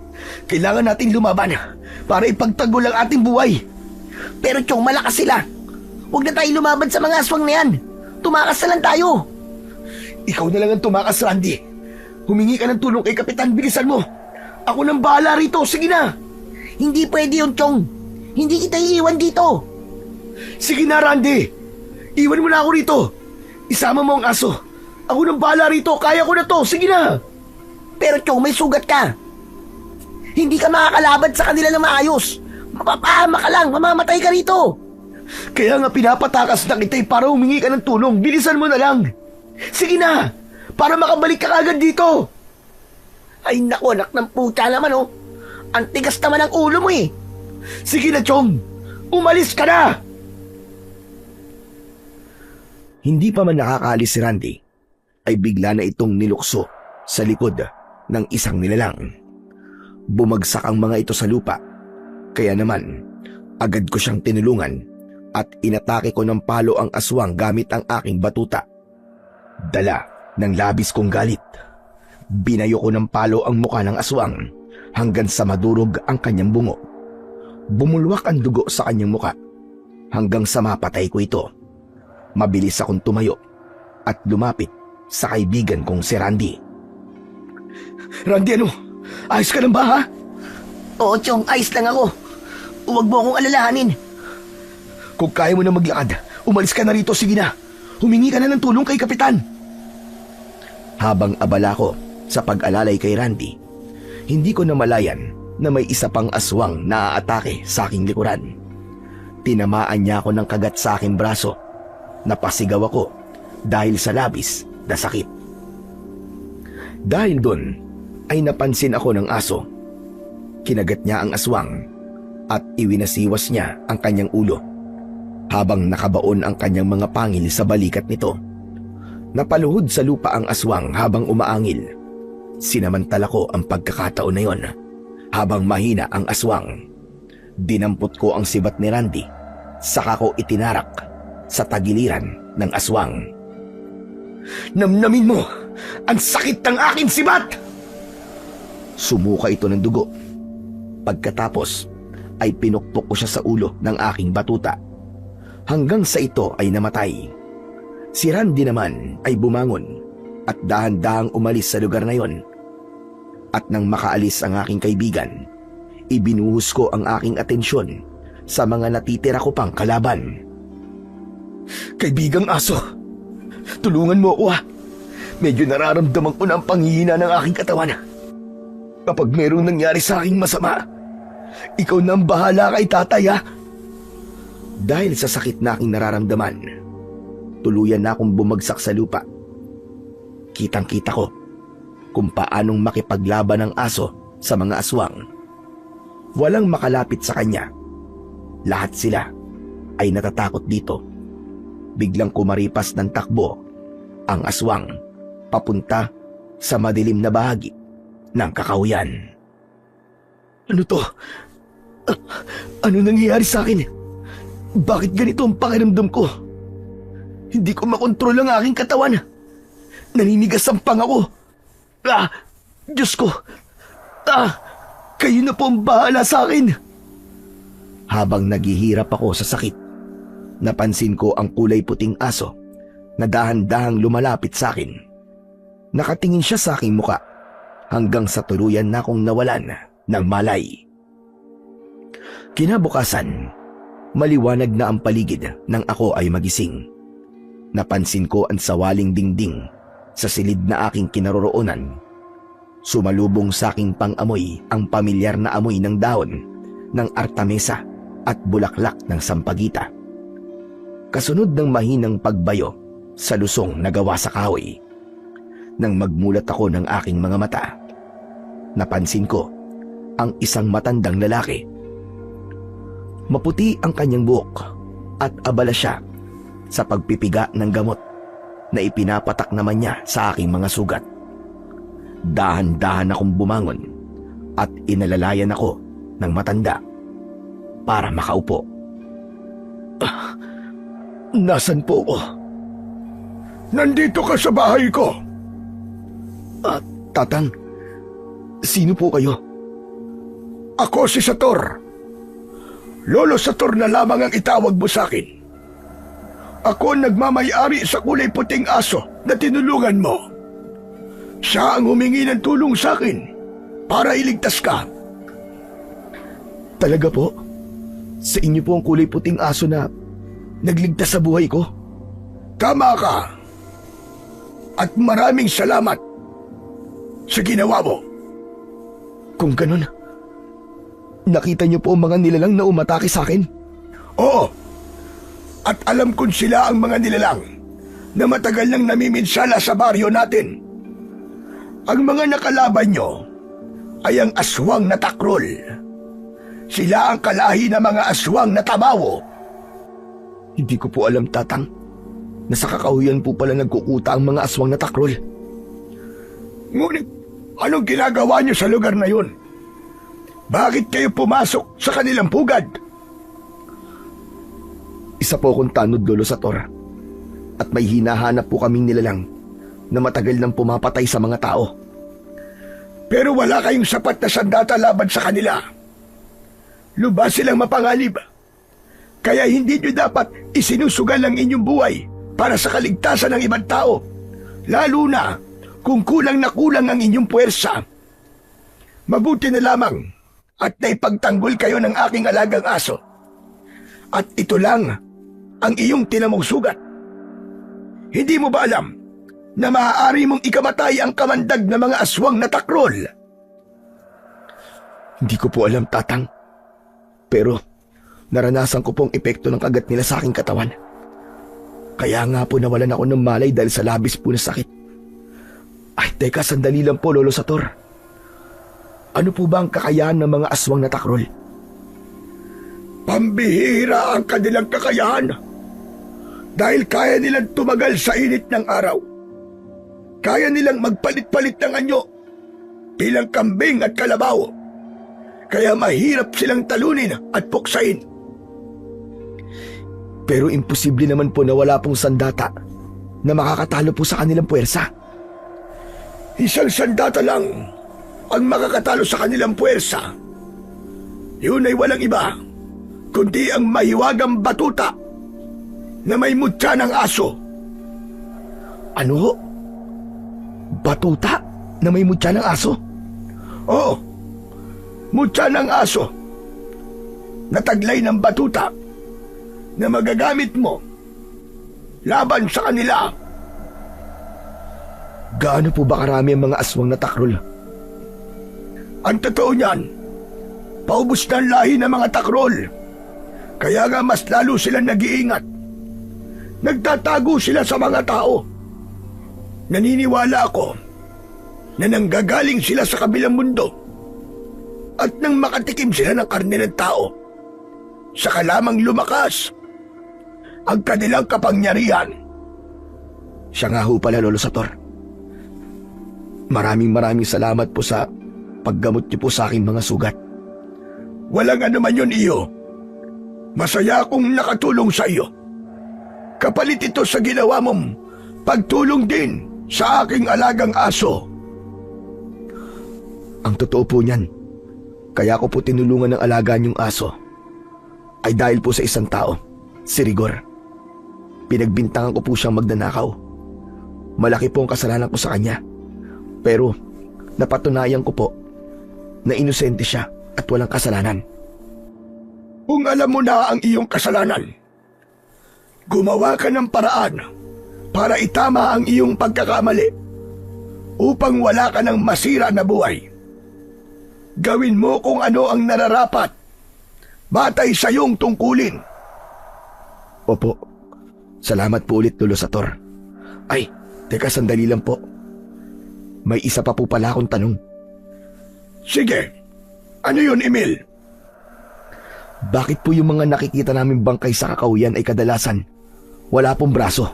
Kailangan natin lumaban para ipagtanggol ang ating buhay. Pero Chong, malakas sila. Huwag na tayo lumaban sa mga aswang na yan. Tumakas na lang tayo. Ikaw na lang ang tumakas, Randy. Humingi ka ng tulong kay Kapitan, bilisan mo. Ako nang bahala rito, sige na. Hindi pwede yun, Chong. Hindi kita iiwan dito. Sige na, Randy. Iwan mo na ako rito. Isama mo ang aso. Ako nang bahala rito, kaya ko na to, sige na. Pero Chong, may sugat ka. Hindi ka makakalaban sa kanila na maayos. Mapapahama ka lang, mamamatay ka rito. Kaya nga pinapatakas na kita para humingi ka ng tulong, bilisan mo na lang. Sige na, para makabalik ka agad dito. Ay naku, anak ng puta naman oh. Ang tigas naman ang ulo mo eh. Sige na, Chong. Umalis ka na. Hindi pa man nakakaalis si Randy, ay bigla na itong nilukso sa likod ng isang nilalang. Bumagsak ang mga ito sa lupa, kaya naman agad ko siyang tinulungan at inatake ko ng palo ang aswang gamit ang aking batuta. Dala ng labis kong galit, binayo ko ng palo ang muka ng aswang hanggang sa madurog ang kanyang bungo. Bumulwak ang dugo sa kanyang muka hanggang sa mapatay ko ito. Mabilis akong tumayo at lumapit sa kaibigan kong si Randy. Randy, ano? Ayos ka lang ba, ha? Oo, Chong, ayos lang ako. Huwag mo akong alalahanin. Kung kaya mo na maglakad, umalis ka na rito, sige na. Humingi ka na ng tulong kay Kapitan. Habang abala ko sa pag-alalay kay Randy, hindi ko namalayan na may isa pang aswang na aatake sa aking likuran. Tinamaan niya ako ng kagat sa aking braso. Napasigaw ako dahil sa labis na sakit. Dahil doon ay napansin ako ng aso. Kinagat niya ang aswang at iwinasiwas niya ang kanyang ulo habang nakabaon ang kanyang mga pangil sa balikat nito. Napaluhod sa lupa ang aswang habang umaangil. Sinamantala ko ang pagkakataon na yon habang mahina ang aswang. Dinampot ko ang sibat ni Randy, saka ko itinarak sa tagiliran ng aswang. Namnamin mo! Ang sakit ng aking sibat! Sumuka ito ng dugo. Pagkatapos ay pinukpok ko siya sa ulo ng aking batuta hanggang sa ito ay namatay. Si Randy naman ay bumangon at dahan-dahang umalis sa lugar na yon. At nang makaalis ang aking kaibigan, ibinuhos ko ang aking atensyon sa mga natitira ko pang kalaban. Kaibigang aso, tulungan mo ako, ha. Medyo nararamdaman ko na ang panghihina ng aking katawan. Kapag merong nangyari sa aking masama, ikaw na ang bahala kay tatay, ha. Dahil sa sakit na aking nararamdaman, tuluyan na akong bumagsak sa lupa. Kitang-kita ko kung paanong makipaglaban ang aso sa mga aswang. Walang makalapit sa kanya. Lahat sila ay natatakot dito. Biglang kumaripas ng takbo ang aswang papunta sa madilim na bahagi ng kakahuyan. Ano to? Ano nangyayari sa akin? Bakit ganito ang pakiramdam ko? Hindi ko makontrol ang aking katawan. Naninigas ang panga ko. Diyos ko. Kayo na po ang bahala sa akin. Habang naghihirap ako sa sakit, napansin ko ang kulay puting aso na dahan-dahang lumalapit sa akin. Nakatingin siya sa aking muka hanggang sa tuluyan na akong nawalan ng malay. Kinabukasan, Maliwanag na ang paligid nang ako ay magising. Napansin ko ang sawaling dingding sa silid na aking kinaroroonan. Sumalubong sa aking pang-amoy ang pamilyar na amoy ng dahon ng artamesa at bulaklak ng sampagita. Kasunod ng mahinang pagbayo sa lusong na gawa sa kahoy. Nang magmulat ako ng aking mga mata, napansin ko ang isang matandang lalaki. Maputi ang kanyang buhok at abala siya sa pagpipiga ng gamot na ipinapatak naman niya sa aking mga sugat. Dahan-dahan akong bumangon at inalalayan ako ng matanda para makaupo. Nasaan po ako? Nandito ka sa bahay ko. Tatang, sino po kayo? Ako si Sator. Lolo Sator na lamang ang itawag mo sa akin. Ako ang nagmamayari sa kulay puting aso na tinulungan mo. Siya ang humingi ng tulong sa akin para iligtas ka. Talaga po? Sa inyo po ang kulay puting aso na nagligtas sa buhay ko? Tama ka. At maraming salamat sa ginawa mo. Kung ganun, nakita niyo po ang mga nilalang na umatake sa akin? Oo. At alam kong sila ang mga nilalang na matagal nang namiminsala sa baryo natin. Ang mga nakalaban nyo ay ang aswang na takrol. Sila ang kalahi ng mga aswang na tabawo. Hindi ko po alam, Tatang, na sa kakahuyan po pala nagkukuta ang mga aswang na takrol. Ngunit, anong ginagawa nyo sa lugar na yun? Bakit kayo pumasok sa kanilang pugad? Isa po akong tanod, Lolo Sator. At may hinahanap po kaming nilalang na matagal nang pumapatay sa mga tao. Pero wala kayong sapat na sandata laban sa kanila. Lubha silang mapanganib. Kaya hindi nyo dapat isinusugal ang inyong buhay para sa kaligtasan ng ibang tao. Lalo na kung kulang na kulang ang inyong puwersa. Mabuti na lamang at naipagtanggol kayo ng aking alagang aso. At ito lang ang iyong tinamong sugat. Hindi mo ba alam na maaari mong ikamatay ang kamandag na mga aswang na takrol? Hindi ko po alam, Tatang. Pero naranasan ko pong epekto ng kagat nila sa aking katawan. Kaya nga po nawalan ako ng malay dahil sa labis po na sakit. Ay, teka, sandali lang po, Lolo Sator. Ano po ba ang kakayahan ng mga aswang na takrol? Pambihira ang kanilang kakayahan. Dahil kaya nilang tumagal sa init ng araw. Kaya nilang magpalit-palit ng anyo bilang kambing at kalabaw. Kaya mahirap silang talunin at puksain. Pero imposible naman po na wala pong sandata na makakatalo po sa kanilang puwersa. Isang sandata lang ang makakatalo sa kanilang puwersa. Yun ay walang iba kundi ang mahiwagang batuta na may mutya ng aso. Ano? Batuta na may mutya ng aso? Oo, mutya ng aso na taglay ng batuta na magagamit mo laban sa kanila. Gaano po ba karami ang mga aswang na takrol? Ang totoo niyan, paubos na ang lahi ng mga takrol. Kaya nga mas lalo silang nag-iingat. Nagtatago sila sa mga tao. Naniniwala ako na nanggagaling sila sa kabilang mundo. At nang makatikim sila ng karne ng tao, saka lamang lumakas ang kanilang kapangyarihan. Siya nga ho pala, Lolo Sator. Maraming salamat po sa paggamot niyo po sa aking mga sugat. Walang anuman yun, iyo. Masaya akong nakatulong sa iyo. Kapalit ito sa ginawa mong pagtulong din sa aking alagang aso. Ang totoo po niyan, kaya ko po tinulungan ng alaga niyong aso ay dahil po sa isang tao, si Rigor. Pinagbintangan ko po siyang magnanakaw. Malaki po ang kasalanan ko sa kanya. Pero napatunayan ko po na inosente siya at walang kasalanan. Kung alam mo na ang iyong kasalanan, gumawa ka ng paraan para itama ang iyong pagkakamali upang wala ka ng masira na buhay. Gawin mo kung ano ang nararapat batay sa iyong tungkulin. Opo. Salamat po ulit, Lolo Sator. Ay, teka, sandali lang po. May isa pa po pala akong tanong. Sige, ano yun, Emil? Bakit po yung mga nakikita namin bangkay sa kakahuyan ay kadalasan wala pong braso?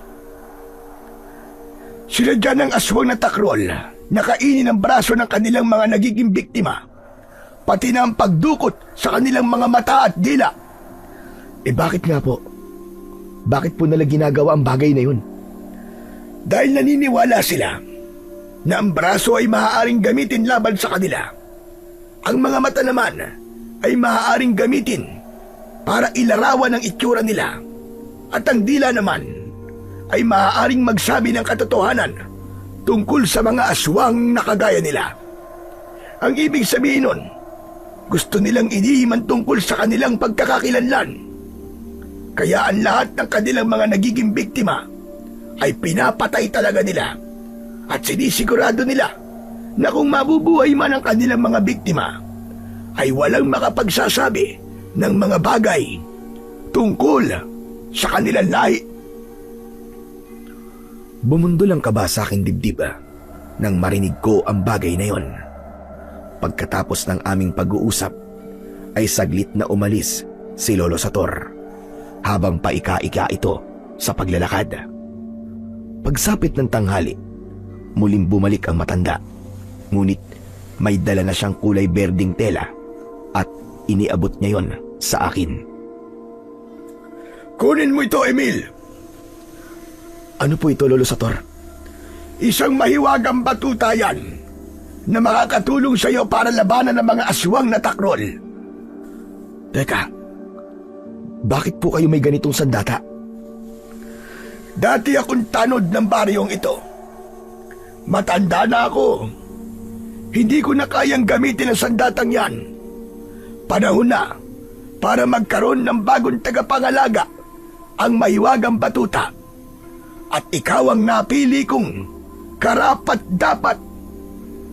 Sinadya ng aswang na takrol na kainin ang braso ng kanilang mga nagiging biktima, pati na ang pagdukot sa kanilang mga mata at dila. Bakit nga po? Bakit po nila ginagawa ang bagay na yun? Dahil naniniwala sila na ang braso ay maaaring gamitin laban sa kanila. Ang mga mata naman ay maaaring gamitin para ilarawan ang itsura nila, at ang dila naman ay maaaring magsabi ng katotohanan tungkol sa mga aswang na kagaya nila. Ang ibig sabihin nun, gusto nilang inihiman tungkol sa kanilang pagkakakilanlan. Kaya ang lahat ng kanilang mga nagiging biktima ay pinapatay talaga nila, at sinisigurado nila na kung mabubuhay man ang kanilang mga biktima, ay walang makapagsasabi ng mga bagay tungkol sa kanilang lahi. Bumundol ang kaba sa aking dibdib nang marinig ko ang bagay na yon. Pagkatapos ng aming pag-uusap, ay saglit na umalis si Lolo Sator habang paika-ika ito sa paglalakad. Pagsapit ng tanghali, muling bumalik ang matanda. Ngunit may dala na siyang kulay berding tela at iniabot niya yon sa akin. Kunin mo ito, Emil. Ano po ito, Lolo Sator? Isang mahiwagang batuta yan na makakatulong sa iyo para labanan ng mga aswang na takrol. Teka, bakit po kayo may ganitong sandata? Dati akong tanod ng baryong ito. Matanda na ako. Hindi ko na kayang gamitin ang sandatang yan. Panahon na para magkaroon ng bagong tagapangalaga, ang mahiwagang batuta. At ikaw ang napili kong karapat-dapat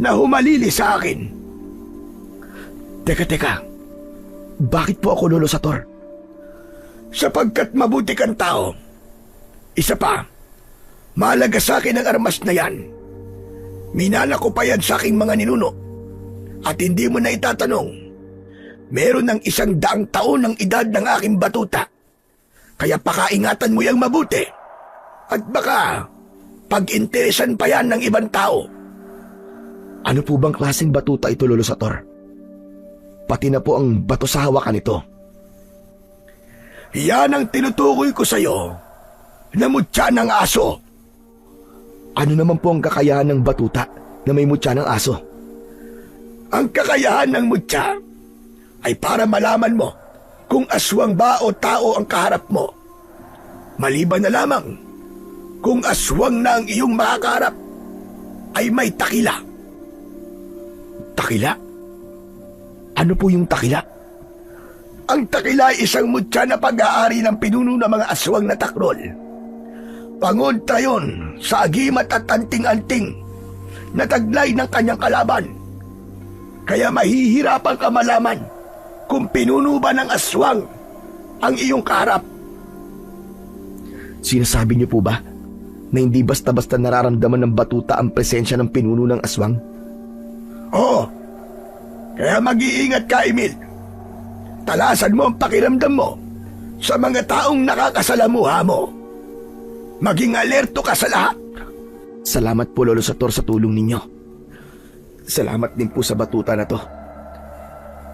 na humalili sa akin. Teka. Bakit po ako, Lolo Sator? Sapagkat mabuti kang tao. Isa pa, mahalaga sa akin ang armas na yan. Minana ko pa yan sa aking mga ninuno. At hindi mo na itatanong. Meron ng 100 taon ang edad ng aking batuta. Kaya pakaingatan mo yang mabuti. At baka pag-interesan pa yan ng ibang tao. Ano po bang klaseng batuta ito, Lolo Sator? Pati na po ang bato sa hawakan nito. Yan ang tinutukoy ko sa'yo na mutya ng aso. Ano naman po ang kakayahan ng batuta na may mutya ng aso? Ang kakayahan ng mutya ay para malaman mo kung aswang ba o tao ang kaharap mo. Maliban na lamang kung aswang na ang iyong makakaharap ay may takila. Takila? Ano po yung takila? Ang takila ay isang mutya na pag-aari ng pinuno ng mga aswang na takrol. Pangontra yon sa agimat at anting-anting na taglay ng kanyang kalaban. Kaya mahihirapan ka malaman kung pinuno ba ng aswang ang iyong kaharap. Sinasabi niyo po ba na hindi basta-basta nararamdaman ng batuta ang presensya ng pinuno ng aswang? Oo. Kaya mag-iingat ka, Emil. Talasan mo ang pakiramdam mo sa mga taong nakakasalamuha mo. Maging alerto ka sa lahat. Salamat po, Lolo Sator, sa tulong ninyo. Salamat din po sa batuta na to.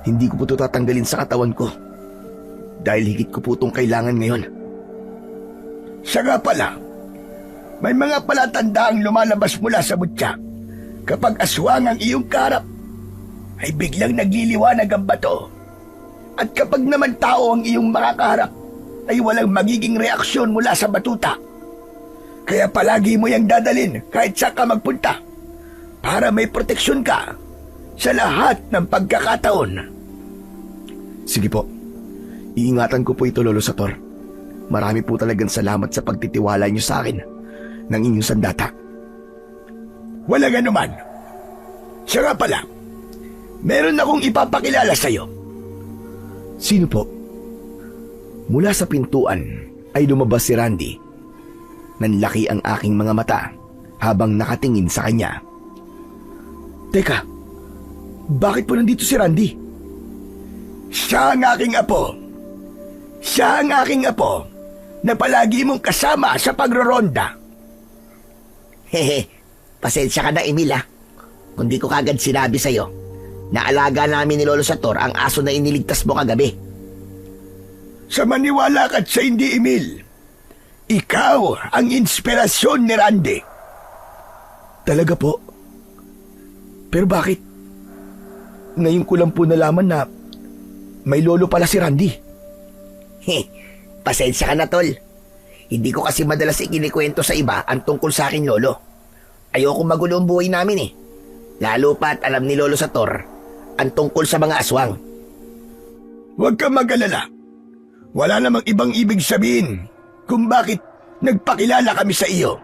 Hindi ko po ito tatanggalin sa katawan ko dahil higit ko po itong kailangan ngayon. Siya nga pala, may mga palatandaang lumalabas mula sa mutya. Kapag aswang ang iyong kaharap, ay biglang nagliliwanag ang bato. At kapag naman tao ang iyong makakaharap, ay walang magiging reaksyon mula sa batuta. Kaya palagi mo yang dadalin kahit saan ka magpunta para may proteksyon ka sa lahat ng pagkakataon. Sige po, Iingatan ko po ito, Lolo Sator. Marami po talagang salamat sa pagtitiwala niyo sa akin ng inyong sandata. Walang anuman. Siya nga pala, meron akong ipapakilala sa'yo. Sino po? Mula sa pintuan ay lumabas si Randy. Nanlaki ang aking mga mata habang nakatingin sa kanya. Teka, bakit po nandito si Randy? Siya ang aking apo. Siya ang aking apo na palagi mong kasama sa pagroronda. Hehe, pasensya ka na, Emil, ha? Kung di ko kagad sinabi sa'yo, naalaga namin ni Lolo Sator ang aso na iniligtas mo kagabi. Sa maniwala ka't sa hindi, Emil, ikaw ang inspirasyon ni Randy. Talaga po? Pero bakit? Ngayon ko lang po nalaman na may lolo pala si Randy. Pasensya ka na, tol. Hindi ko kasi madalas ikinikwento sa iba ang tungkol sa akin, Lolo. Ayoko magulo ang buhay namin eh. Lalo pa't alam ni Lolo Sator ang tungkol sa mga aswang. Huwag kang mag-alala. Wala namang ibang ibig sabihin kung bakit nagpakilala kami sa iyo.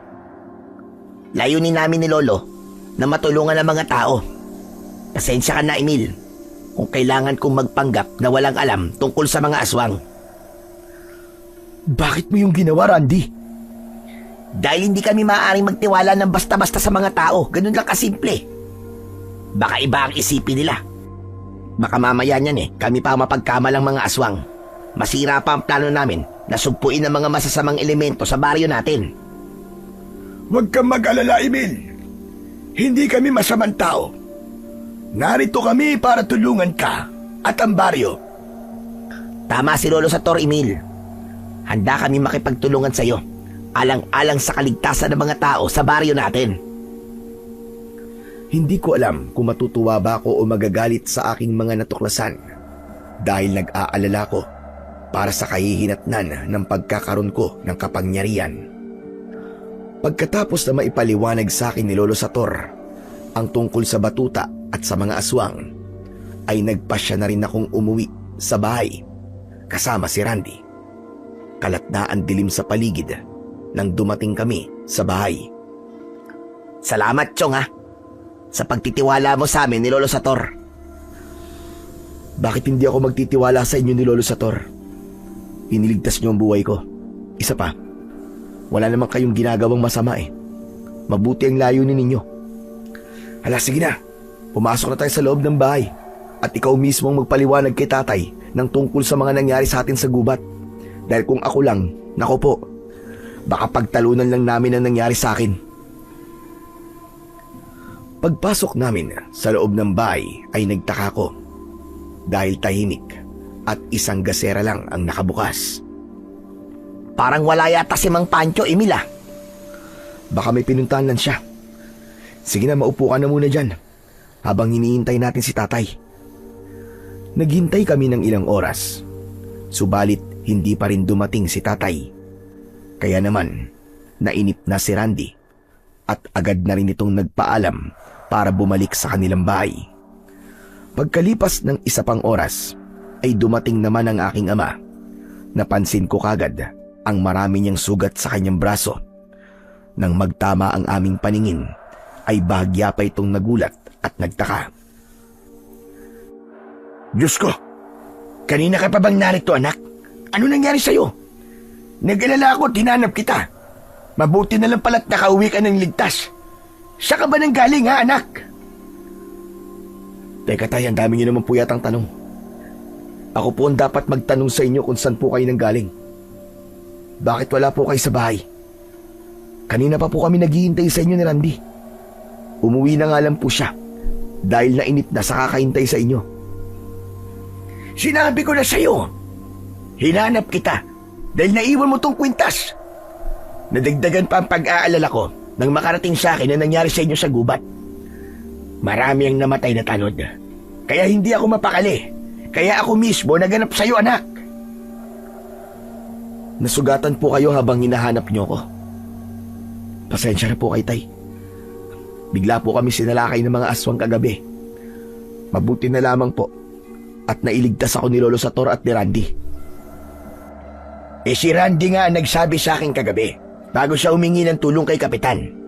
Layunin namin ni Lolo na matulungan ang mga tao. Pasensya ka na, Emil, kung kailangan kong magpanggap na walang alam tungkol sa mga aswang. Bakit mo yung ginawa, Randy? Dahil hindi kami maaaring magtiwala ng basta-basta sa mga tao. Ganun lang kasimple. Baka iba ang isipin nila. Baka mamaya niyan kami pa mapagkamalang mga aswang. Masira pa ang plano namin na sugpuin ang mga masasamang elemento sa baryo natin. Huwag kang mag-alala, Emil. Hindi kami masamang tao. Narito kami para tulungan ka at ang baryo. Tama si Lolo Sator, Emil. Handa kami makipagtulungan sa iyo, alang-alang sa kaligtasan ng mga tao sa baryo natin. Hindi ko alam kung matutuwa ba ako o magagalit sa aking mga natuklasan dahil nag-aalala ko para sa kahihinatnan ng pagkakaroon ko ng kapangyarihan. Pagkatapos na maipaliwanag sa akin ni Lolo Sator ang tungkol sa batuta at sa mga aswang, ay nagpasya na rin akong umuwi sa bahay kasama si Randy. Kalat na ang dilim sa paligid nang dumating kami sa bahay. Salamat, Chong, ha, sa pagtitiwala mo sa amin ni Lolo Sator. Bakit hindi ako magtitiwala sa inyo ni Lolo Sator? Iniligtas niyo ang buhay ko. Isa pa, wala naman kayong ginagawang masama eh. Mabuti ang layunin ninyo. Hala, sige na. Pumasok na tayo sa loob ng bahay at ikaw mismo ang magpaliwanag kay tatay ng tungkol sa mga nangyari sa atin sa gubat. Dahil kung ako lang, nako po, baka pagtalunan lang namin ang nangyari sa akin. Pagpasok namin sa loob ng bahay ay nagtaka ko dahil tahimik at isang gasera lang ang nakabukas. Parang wala yata si Mang Pancho, Emil, ah. Baka may pinuntahan lang siya. Sige na, maupo ka na muna dyan habang hinihintay natin si tatay. Naghintay kami ng ilang oras, subalit hindi pa rin dumating si tatay. Kaya naman, nainip na si Randy at agad na rin itong nagpaalam para bumalik sa kanilang bahay. Pagkalipas ng isa pang oras, ay dumating naman ang aking ama. Napansin ko kagad ang marami niyang sugat sa kanyang braso. Nang magtama ang aming paningin, ay bahagya pa itong nagulat at nagtaka. Diyos ko, kanina ka pa bang narito, anak? Ano nangyari sa'yo? Nag-alala ako, tinanap kita. Mabuti na lang pala't nakauwi ka ng ligtas. Saan ka ba nang galing, ha, anak? Teka tay, ang dami niyo naman po yatang tanong. Ako po ang dapat magtanong sa inyo kung saan po kayo nang galing. Bakit wala po kayo sa bahay? Kanina pa po kami naghihintay sa inyo ni Randy. Umuwi na nga lang po siya dahil nainip na sa kakahintay sa inyo. Sinabi ko na sa'yo, hinanap kita dahil naiwan mo tong kwintas. Nadagdagan pa ang pag-aalala ko nang makarating sa akin na nangyari sa inyo sa gubat. Marami ang namatay na tanod. Kaya hindi ako mapakali. Kaya ako mismo naganap sa'yo, anak. Nasugatan po kayo habang hinahanap niyo ko. Pasensya na po kay tay. Bigla po kami sinalakay ng mga aswang kagabi. Mabuti na lamang po at nailigtas ako ni Lolo Sator at ni Randy. Si Randy nga ang nagsabi sa akin kagabi bago siya humingi ng tulong kay Kapitan.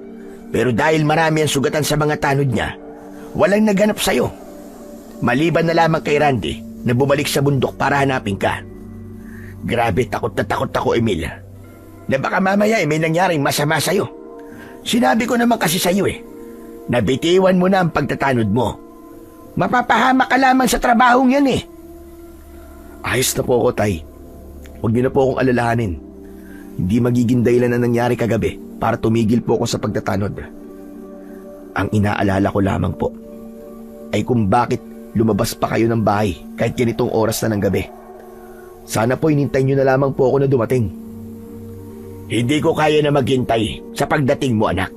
Pero dahil marami ang sugatan sa mga tanod niya, walang naghanap sa'yo. Maliban na lamang kay Randy na bumalik sa bundok para hanapin ka. Grabe, takot na takot ako, Emil. Na baka mamaya may nangyaring masama sa'yo. Sinabi ko naman kasi sa'yo nabitiwan mo na ang pagtatanod mo. Mapapahamak ka lamang sa trabahong yan Ayos na po ako, Tay. Huwag niyo na po akong alalahanin. Hindi magiging dahilan na nangyari kagabi para tumigil po ako sa pagtatanod. Ang inaalala ko lamang po ay kung bakit lumabas pa kayo ng bahay kahit ganitong oras na ng gabi. Sana po inintay niyo na lamang po ako na dumating. Hindi ko kaya na maghintay sa pagdating mo, anak.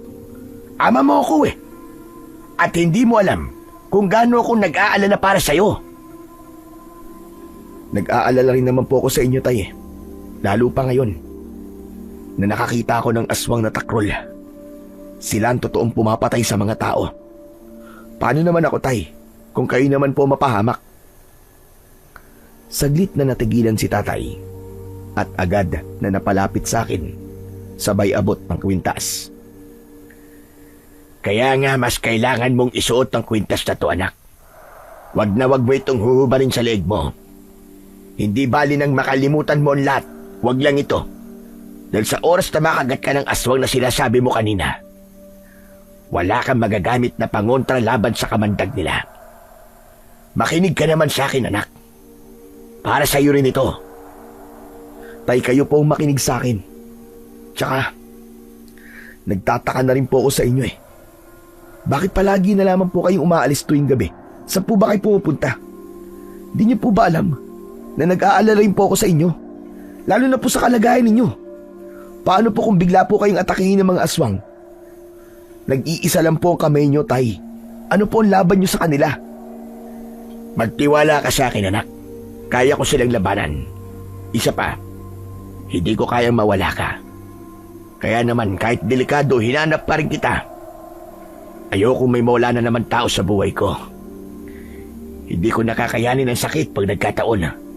Ama mo ako At hindi mo alam kung gaano ako nag-aalala para sa'yo. Nag-aalala rin naman po ako sa inyo, Tay. Lalo pa ngayon na nakakita ako ng aswang na takrol. Sila ang totoong pumapatay sa mga tao. Paano naman ako, Tay, kung kayo naman po mapahamak? Saglit na natigilan si Tatay at agad na napalapit sa akin, sabay abot ng kwintas. Kaya nga mas kailangan mong isuot ang kwintas na to, anak. Wag na wag mo itong huhubarin sa leeg mo. Hindi bali nang makalimutan mo ang lahat. Wag lang ito. Dahil sa oras na makagat ka ng aswang na sinasabi mo kanina, wala kang magagamit na pangontra laban sa kamandag nila. Makinig ka naman sa akin, anak. Para sa iyo rin ito. Tay, kayo po ang makinig sa akin. Tsaka, nagtataka na rin po ako sa inyo Bakit palagi na lamang po kayong umaalis tuwing gabi? Saan po ba kayo pumupunta? Di niyo po ba alam na nag-aalala rin po ako sa inyo? Lalo na po sa kalagayan ninyo. Paano po kung bigla po kayong atakihin ng mga aswang? Nag-iisa lang po ang kamay niyo, Tay. Ano po ang laban niyo sa kanila? Magtiwala ka sa akin, anak. Kaya ko silang labanan. Isa pa, hindi ko kayang mawala ka. Kaya naman kahit delikado, hinanap pa rin kita. Ayoko may mawala na naman tao sa buhay ko. Hindi ko nakakayanin ang sakit pag nagkataon.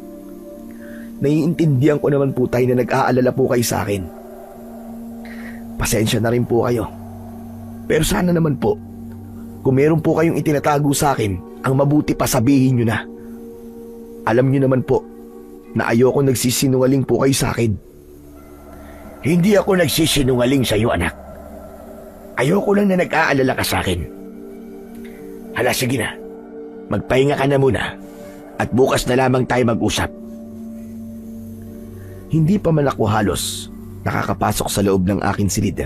Naiintindihan ko naman po, Tay, na nag-aalala po kayo sa akin. Pasensya na rin po kayo. Pero sana naman po, kung meron po kayong itinatago sa akin, ang mabuti pa sabihin nyo na. Alam nyo naman po na ayoko nagsisinungaling po kayo sa akin. Hindi ako nagsisinungaling sa iyo, anak. Ayoko lang na nag-aalala ka sa akin. Hala, sige na. Magpahinga ka na muna at bukas na lamang tayo mag-usap. Hindi pa man ako halos nakakapasok sa loob ng aking silid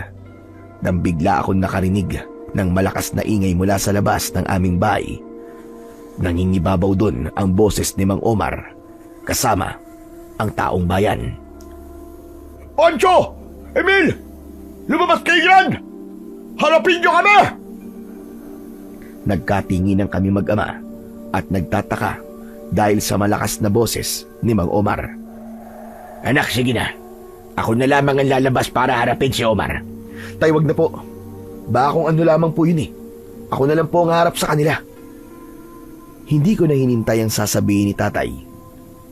nang bigla akong nakarinig ng malakas na ingay mula sa labas ng aming bahay. Nangingibabaw doon ang boses ni Mang Omar kasama ang taong bayan. Pancho! Emil! Lumabas kayo dyan! Harapin niyo kami! Nagkatinginan kami mag-ama at nagtataka dahil sa malakas na boses ni Mang Omar. Anak, sige na. Ako na lamang ang lalabas para harapin si Omar. Tay, wag na po. Baka kung ano lamang po yun Ako na lang po ang harap sa kanila. Hindi ko na hinintay ang sasabihin ni Tatay.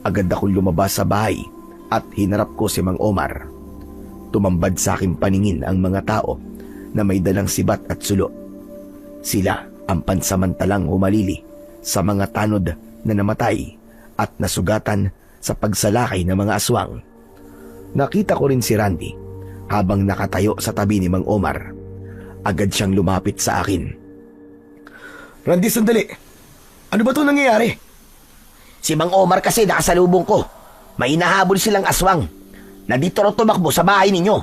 Agad akong lumabas sa bahay at hinarap ko si Mang Omar. Tumambad sa aking paningin ang mga tao na may dalang sibat at sulo. Sila ang pansamantalang humalili sa mga tanod na namatay at nasugatan sa pagsalakay ng mga aswang. Nakita ko rin si Randy habang nakatayo sa tabi ni Mang Omar. Agad siyang lumapit sa akin. Randy, sandali. Ano ba ito nangyayari? Si Mang Omar kasi nakasalubong ko. May hinahabol silang aswang na dito raw tumakbo sa bahay ninyo.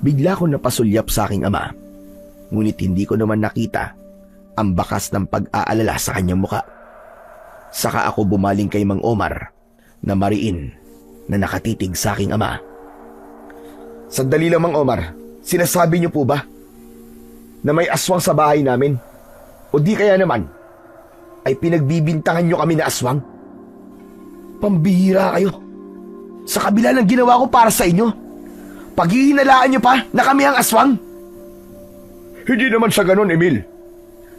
Bigla ko napasulyap sa aking ama. Ngunit hindi ko naman nakita ang bakas ng pag-aalala sa kanyang muka. Saka ako bumaling kay Mang Omar na mariin na nakatitig sa aking ama. Sandali lang, Mang Omar. Sinasabi niyo po ba na may aswang sa bahay namin? O di kaya naman ay pinagbibintangan niyo kami na aswang? Pambihira kayo. Sa kabila ng ginawa ko para sa inyo, paghihinalaan niyo pa na kami ang aswang? Hindi naman sa ganun, Emil.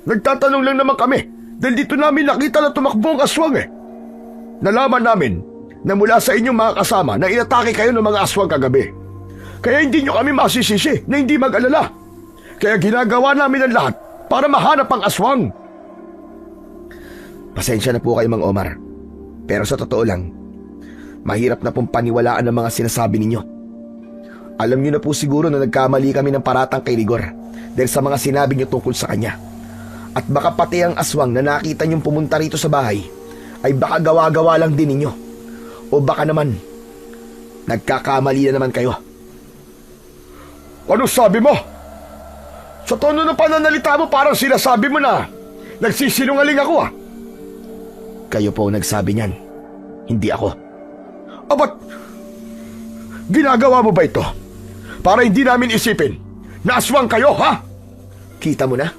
Nagtatanong lang naman kami dahil dito namin nakita na tumakbo ang aswang Nalaman namin na mula sa inyong mga kasama na inatake kayo ng mga aswang kagabi. Kaya hindi nyo kami masisisi na hindi mag-alala. Kaya ginagawa namin ang lahat para mahanap ang aswang. Pasensya na po kayo, Mang Omar. Pero sa totoo lang, mahirap na pong paniwalaan ang mga sinasabi ninyo. Alam niyo na po siguro na nagkamali kami ng paratang kay Rigor dahil sa mga sinabi niyo tungkol sa kanya. At baka pati ang aswang na nakita niyong pumunta rito sa bahay ay baka gawa-gawa lang din ninyo. O baka naman, nagkakamali na naman kayo. Ano sabi mo? Sa tono ng pananalita mo parang sinasabi mo na nagsisinungaling ako ah. Kayo po ang nagsabi niyan, hindi ako. Ba't ginagawa mo ba ito? Para hindi namin isipin na aswang kayo, ha? Kita mo na?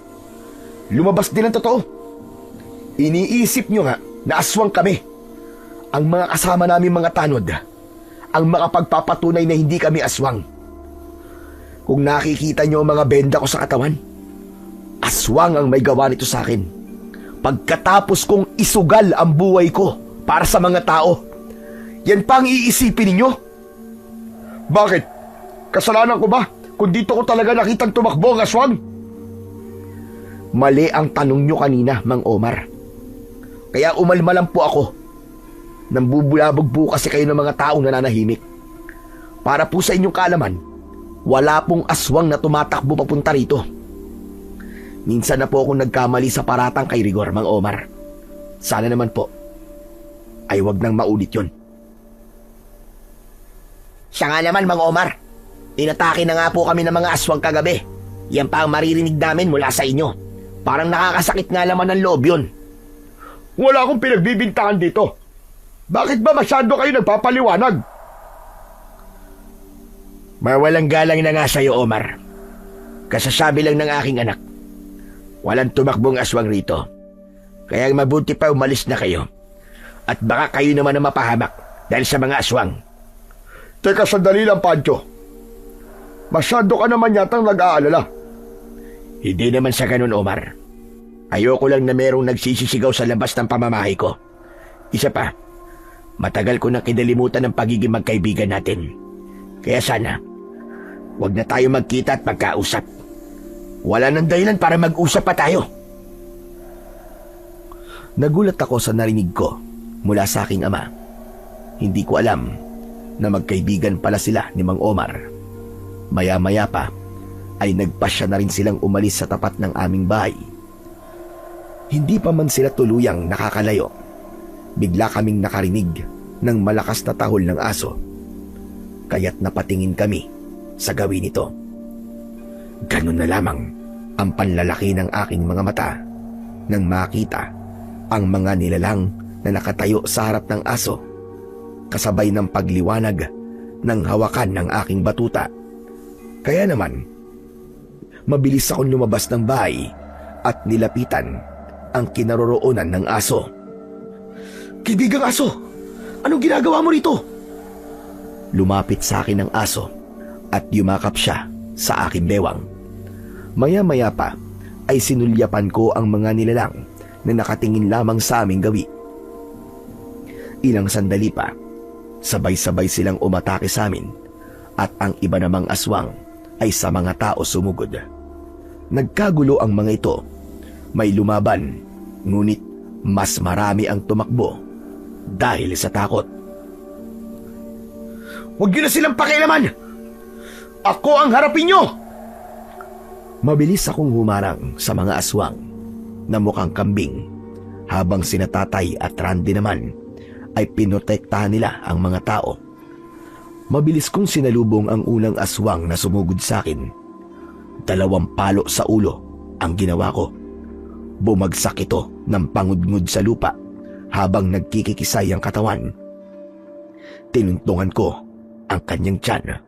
Lumabas din ang totoo. Iniisip nyo nga na aswang kami. Ang mga kasama namin mga tanod ang makapagpapatunay na hindi kami aswang. Kung nakikita nyo ang mga benda ko sa katawan, aswang ang may gawa nito sa akin. Pagkatapos kong isugal ang buhay ko para sa mga tao, yan pa ang iisipin ninyo? Bakit? Kasalanan ko ba kung dito ko talaga nakitang tumakbo ang aswang? Mali ang tanong nyo kanina, Mang Omar. Kaya umalma lang po ako. Nambubulabog po kasi kayo ng mga taong nananahimik. Para po sa inyong kaalaman, wala pong aswang na tumatakbo papunta rito. Minsan na po akong nagkamali sa paratang kay Rigor, Mang Omar. Sana naman po ay wag nang maulit yun. Siya nga naman, Mang Omar. Inatake na nga po kami ng mga aswang kagabi. Yan pa ang maririnig namin mula sa inyo. Parang nakakasakit nga naman ng loob yun. Wala akong pinagbibintangan dito. Bakit ba masyado kayo nagpapaliwanag? Mawalang galang na nga sa'yo, Omar. Kasasabi lang ng aking anak. Walang tumakbong aswang rito. Kaya mabuti pa umalis na kayo. At baka kayo naman ang mapahamak dahil sa mga aswang. Teka, sandali lang, Pancho. Masyado ka naman yatang nag-aalala. Hindi naman sa ganun, Omar. Ayoko lang na merong nagsisisigaw sa labas ng pamamahay ko. Isa pa, matagal ko na kinalimutan ng pagiging magkaibigan natin. Kaya sana, wag na tayo magkita at magkausap. Wala nang dahilan para mag-usap pa tayo. Nagulat ako sa narinig ko mula sa aking ama. Hindi ko alam na magkaibigan pala sila ni Mang Omar. Maya-maya pa ay nagpasya na rin silang umalis sa tapat ng aming bahay. Hindi pa man sila tuluyang nakakalayo, bigla kaming nakarinig ng malakas na tahol ng aso. Kaya't napatingin kami sa gawin nito. Ganun na lamang ang panlalaki ng aking mga mata nang makita ang mga nilalang na nakatayo sa harap ng aso, kasabay ng pagliwanag ng hawakan ng aking batuta. Kaya naman, mabilis akong lumabas ng bahay at nilapitan ang kinaroroonan ng aso. Kaibigang aso, anong ginagawa mo rito? Lumapit sa akin ang aso at yumakap siya sa aking bewang. Maya-maya pa ay sinulyapan ko ang mga nilalang na nakatingin lamang sa aming gawi. Ilang sandali pa, sabay-sabay silang umatake sa amin at ang iba namang aswang ay sa mga tao sumugod. Nagkagulo ang mga ito. May lumaban, ngunit mas marami ang tumakbo dahil sa takot. Huwag niyo na silang pakialaman! Ako ang harapin niyo! Mabilis akong humarang sa mga aswang na mukhang kambing, habang sina Tatay at Randy naman ay pinotektahan nila ang mga tao. Mabilis kong sinalubong ang unang aswang na sumugod sa akin. 2 palo sa ulo ang ginawa ko. Bumagsak ito ng pangudngod sa lupa habang nagkikikisay ang katawan. Tinuntungan ko ang kanyang tiyan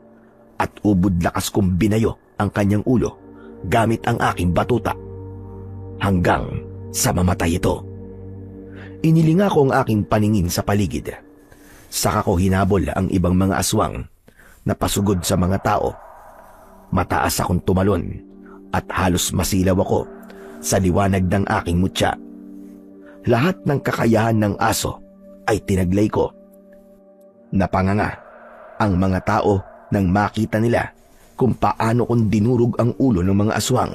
at ubod lakas kong binayo ang kanyang ulo gamit ang aking batuta hanggang sa mamatay ito. Inilinga ko ang aking paningin sa paligid. Saka ko hinabol ang ibang mga aswang na pasugod sa mga tao. Mataas akong tumalon at halos masilaw ako sa liwanag ng aking mutya. Lahat ng kakayahan ng aso ay tinaglay ko. Napanganga ang mga tao nang makita nila kung paano kong dinurog ang ulo ng mga aswang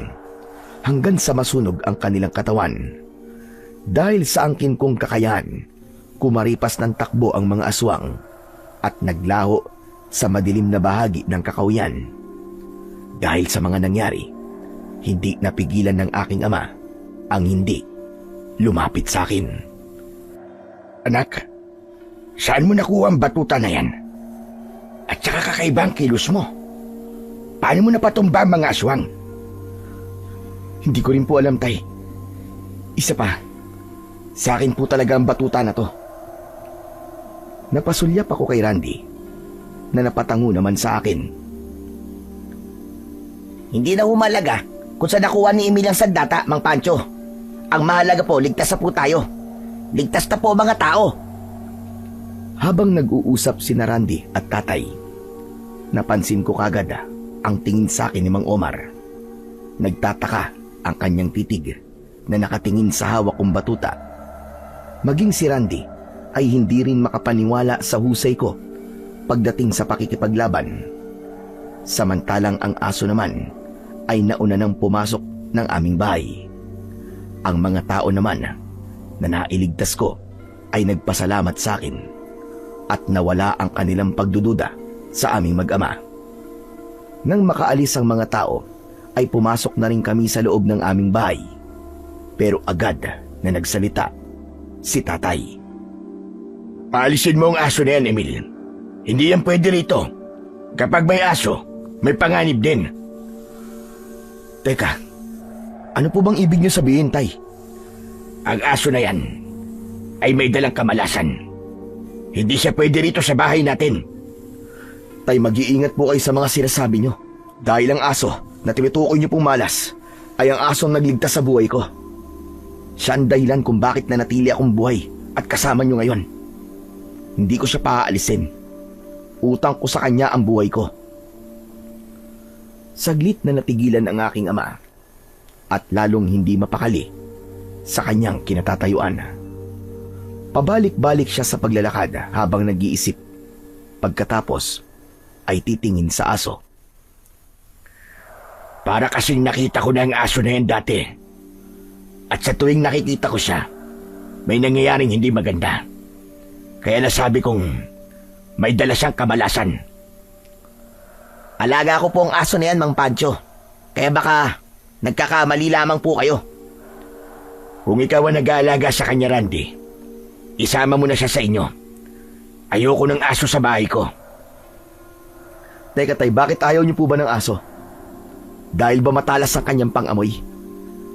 hanggang sa masunog ang kanilang katawan. Dahil sa angkin kong kakayahan, kumaripas ng takbo ang mga aswang at naglaho sa madilim na bahagi ng kakawian. Dahil sa mga nangyari, hindi napigilan ng aking ama ang hindi lumapit sa akin. Anak, saan mo nakuha ang batuta na yan? At saka kakaiba ang kilos mo. Paano mo napatumba ang mga aswang? Hindi ko rin po alam, Tay. Isa pa, sa akin po talaga ang batuta na to. Napasulyap ako kay Randy na napatango naman sa akin. Hindi na humalaga kung saan nakuha ni Emil ang sandata, Mang Pancho. Ang mahalaga po, ligtas na po tayo. Ligtas na po mga tao. Habang nag-uusap si Randy at tatay, napansin ko kagad ang tingin sa akin ni Mang Omar. Nagtataka ang kanyang titig na nakatingin sa hawak kong batuta. Maging si Randy ay hindi rin makapaniwala sa husay ko pagdating sa pakikipaglaban. Samantalang ang aso naman ay nauna nang pumasok ng aming bahay. Ang mga tao naman na nailigtas ko ay nagpasalamat sa akin at nawala ang kanilang pagdududa sa aming mag-ama. Nang makaalis ang mga tao, ay pumasok na rin kami sa loob ng aming bahay. Pero agad na nagsalita si tatay. Paalisin mo ang aso na yan, Emil. Hindi yan pwede rito. Kapag may aso, may panganib din. Teka, ano po bang ibig niyo sabihin, Tay? Ang aso na yan ay may dalang kamalasan. Hindi siya pwede rito sa bahay natin. Tay, mag-iingat po kayo sa mga sinasabi niyo. Dahil ang aso na tinutukoy niyo pong malas ay ang asong nagligtas sa buhay ko. Siya ang dahilan kung bakit nanatili akong buhay at kasama niyo ngayon. Hindi ko siya paaalisin. Utang ko sa kanya ang buhay ko. Saglit na natigilan ang aking ama at lalong hindi mapakali sa kanyang kinatatayuan. Pabalik-balik siya sa paglalakad habang nag-iisip. Pagkatapos ay titingin sa aso. Para kasing nakita ko na ang aso na yan dati. At sa tuwing nakikita ko siya, may nangyayaring hindi maganda. Kaya nasabi kong may dala siyang kamalasan. Alaga ko po ang aso na yan, Mang Pancho. Kaya baka nagkakamali lamang po kayo. Kung ikaw ang nag-aalaga sa kanya, Randy, isama mo na siya sa inyo. Ayoko ng aso sa bahay ko. Teka, Tay, bakit ayaw niyo po ba ng aso? Dahil ba matalas ang kanyang pang-amoy?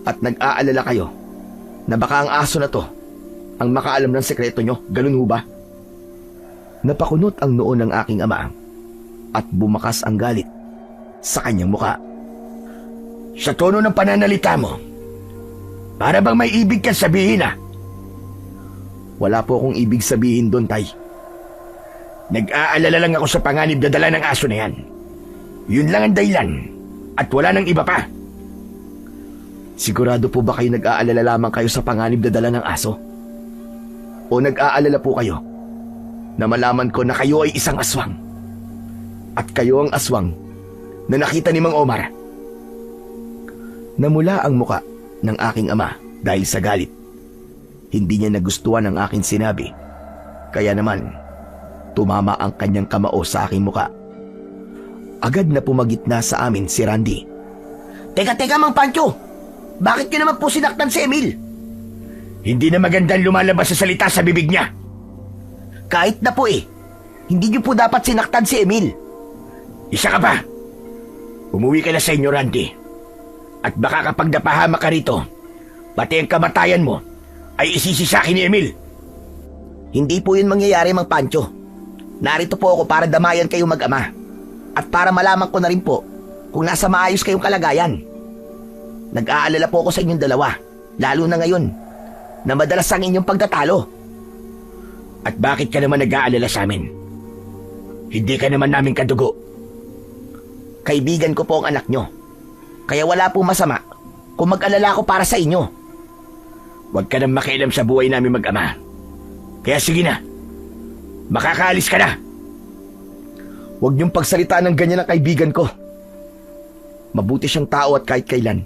At nag-aalala kayo na baka ang aso na to ang makaalam ng sekreto nyo? Ganun ho ba? Napakunot ang noo ng aking ama at bumakas ang galit sa kanyang muka. Sa tono ng pananalita mo, para bang may ibig kang sabihin Wala po akong ibig sabihin doon, Tay. Nag-aalala lang ako sa panganib na dala ng aso na yan. Yun lang ang dahilan at wala nang iba pa. Sigurado po ba kayo nag-aalala lamang kayo sa panganib na dala ng aso? O nag-aalala po kayo na malaman ko na kayo ay isang aswang? At kayo ang aswang na nakita ni Mang Omar? Namula ang muka ng aking ama dahil sa galit. Hindi niya nagustuhan ang aking sinabi. Kaya naman, tumama ang kanyang kamao sa aking muka. Agad na pumagitna sa amin si Randy. Teka, Mang Pancho! Bakit niyo naman po sinaktan si Emil? Hindi na magandang lumalabas sa salita sa bibig niya. Kahit na po hindi niyo po dapat sinaktan si Emil. Isa ka pa. Umuwi ka na sa inyo, Randy. At baka kapag napahama ka rito, pati ang kamatayan mo ay isisi sa akin ni Emil. Hindi po yun mangyayari, Mang Pancho. Narito po ako para damayan kayo mag-ama. At para malaman ko na rin po kung nasa maayos kayong kalagayan. Nag-aalala po ako sa inyong dalawa, lalo na ngayon, na madalas ang inyong pagtatalo. At bakit ka naman nag-aalala sa amin? Hindi ka naman namin kadugo. Kaibigan ko po ang anak nyo. Kaya wala po masama kung mag-alala ko para sa inyo. Huwag ka nang makialam sa buhay namin mag-ama. Kaya sige na, makakaalis ka na. Huwag niyong pagsalitaan ng ganyan ang kaibigan ko. Mabuti siyang tao at kahit kailan,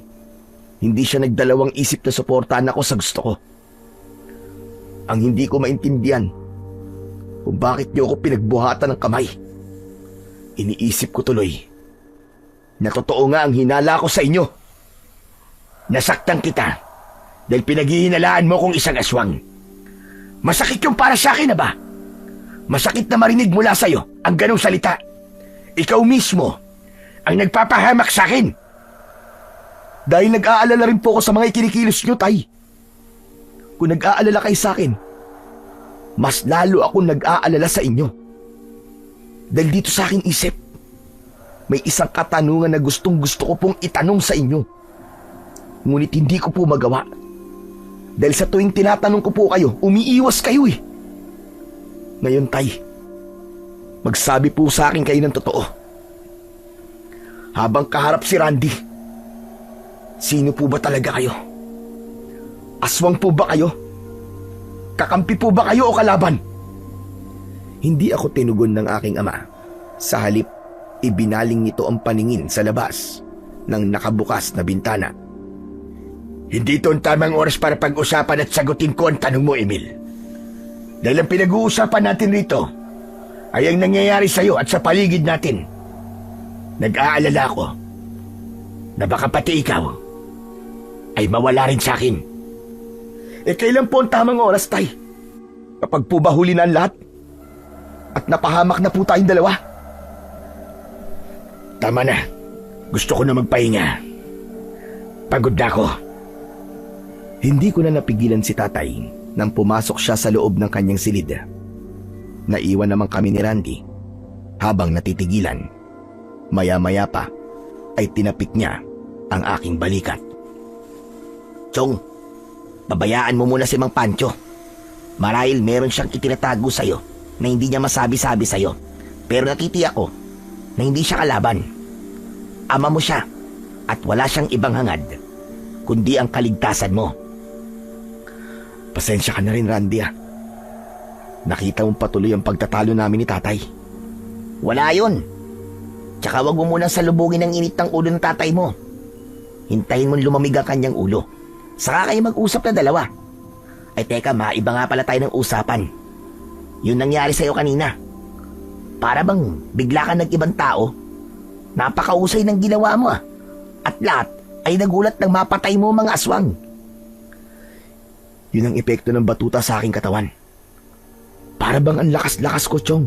hindi siya nagdalawang isip na suportahan ako sa gusto ko. Ang hindi ko maintindihan kung bakit niyo ako pinagbuhatan ng kamay. Iniisip ko tuloy na totoo nga ang hinala ko sa inyo. Nasaktan kita dahil pinaghihinalaan mo kong isang aswang. Masakit yung para sa akin na ba? Masakit na marinig mula sa'yo ang ganong salita. Ikaw mismo ang nagpapahamak sa akin. Dahil nag-aalala rin po ako sa mga ikinikilos nyo, Tay. Kung nag-aalala kayo sa akin, mas lalo akong nag-aalala sa inyo. Dahil dito sa aking isip, may isang katanungan na gustong gusto ko pong itanong sa inyo. Ngunit hindi ko po magawa. Dahil sa tuwing tinatanong ko po kayo, umiiwas kayo eh. Ngayon, Tay, magsabi po sa akin kayo ng totoo. Habang kaharap si Randy, sino po ba talaga kayo? Aswang po ba kayo? Kakampi po ba kayo o kalaban? Hindi ako tinugon ng aking ama. Sa halip, ibinaling nito ang paningin sa labas ng nakabukas na bintana. Hindi ito ang tamang oras para pag-usapan at sagutin ko ang tanong mo, Emil. Dahil ang pinag-uusapan natin rito ay ang nangyayari sa iyo at sa paligid natin. Nag-aalala ako na baka pati ikaw ay mawala rin sa akin. Kailan po ang tamang oras, Tay? Kapag po ba huli na ang lahat? At napahamak na po tayong dalawa? Tama na. Gusto ko na magpahinga. Pagod na ako. Hindi ko na napigilan si Tatay nang pumasok siya sa loob ng kanyang silid. Naiwan naman kami ni Randy habang natitigilan. Maya-maya pa ay tinapik niya ang aking balikat. Chong, pabayaan mo muna si Mang Pancho. Marahil meron siyang itinatago sa'yo na hindi niya masabi-sabi sa'yo. Pero natitiyak ko na hindi siya kalaban. Ama mo siya at wala siyang ibang hangad kundi ang kaligtasan mo. Pasensya ka na rin, Randy. Nakita mong patuloy ang pagtatalo namin ni Tatay. Wala yun. Tsaka wag mo munang salubungin ang init ng ulo ng tatay mo. Hintayin mo lumamig ang kanyang ulo. Saka kayo mag-usap na dalawa. Ay teka, maiba nga pala tayo ng usapan. Yun nangyari sa'yo kanina. Para bang bigla ka nag-ibang tao? Napakausay ng ginawa mo ah. At lahat ay nagulat nang mapatay mo mga aswang. Yun ang epekto ng batuta sa aking katawan. Para bang ang lakas-lakas ko, Chong.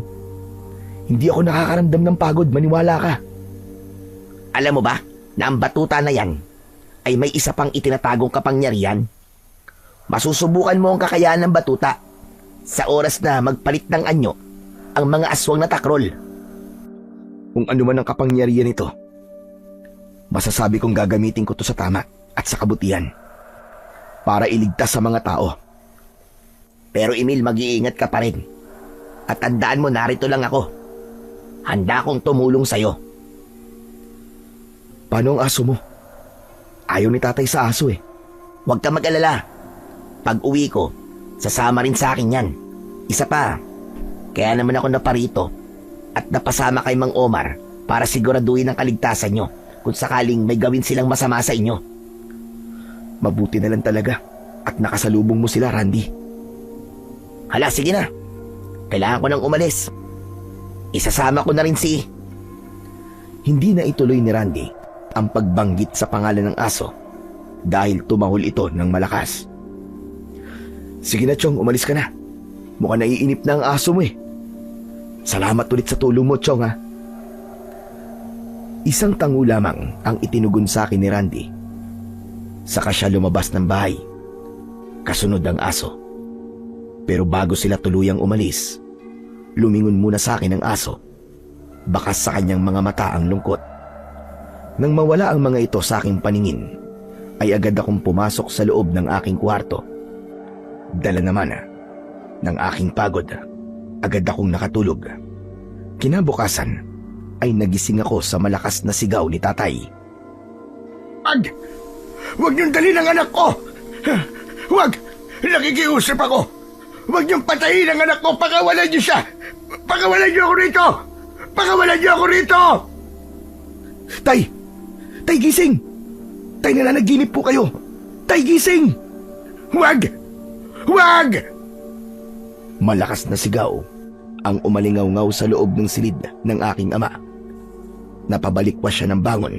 Hindi ako nakakaramdam ng pagod, maniwala ka. Alam mo ba na ang batuta na yan ay may isa pang itinatagong kapangyarihan? Masusubukan mo ang kakayahan ng batuta sa oras na magpalit ng anyo ang mga aswang na takrol. Kung ano man ang kapangyarihan nito, masasabi kong gagamitin ko to sa tama at sa kabutihan para iligtas sa mga tao. Pero Emil, mag-iingat ka pa rin. At tandaan mo, narito lang ako. Handa akong tumulong sa'yo. Paano ang aso mo? Ayaw ni Tatay sa aso eh. Huwag ka mag-alala. Pag uwi ko, sasama rin sa akin yan. Isa pa, kaya naman ako naparito at napasama kay Mang Omar para siguraduhin ang kaligtasan nyo kung sakaling may gawin silang masama sa inyo. Mabuti na lang talaga at nakasalubong mo sila, Randy. Hala, sige na. Kailangan ko nang umalis. Isasama ko na rin si... Hindi na ituloy ni Randy ang pagbanggit sa pangalan ng aso dahil tumahol ito ng malakas. Sige na, Chong, umalis ka na. Mukhang naiinip na ang aso mo eh. Salamat ulit sa tulong mo, Chong, ha. Isang tango lamang ang itinugon sa akin ni Randy. Saka siya lumabas ng bahay. Kasunod ang aso. Pero bago sila tuluyang umalis, lumingon muna sa akin ang aso. Bakas sa kanyang mga mata ang lungkot. Nang mawala ang mga ito sa aking paningin, ay agad akong pumasok sa loob ng aking kwarto. Dala naman ng aking pagod, agad akong nakatulog. Kinabukasan ay nagising ako sa malakas na sigaw ni Tatay. Huwag niyong dalhin ang anak ko! Huwag! Nakikiusap ako! Huwag niyong patayin ang anak ko! Pakawalan niyo siya! Pakawalan niyo ako rito! Pakawalan niyo ako rito! Tay! Tay, gising! Tay, nananaginip po kayo! Tay, gising! Huwag! Huwag! Malakas na sigaw ang umalingaw-ngaw sa loob ng silid ng aking ama. Napabalikwas siya ng bangon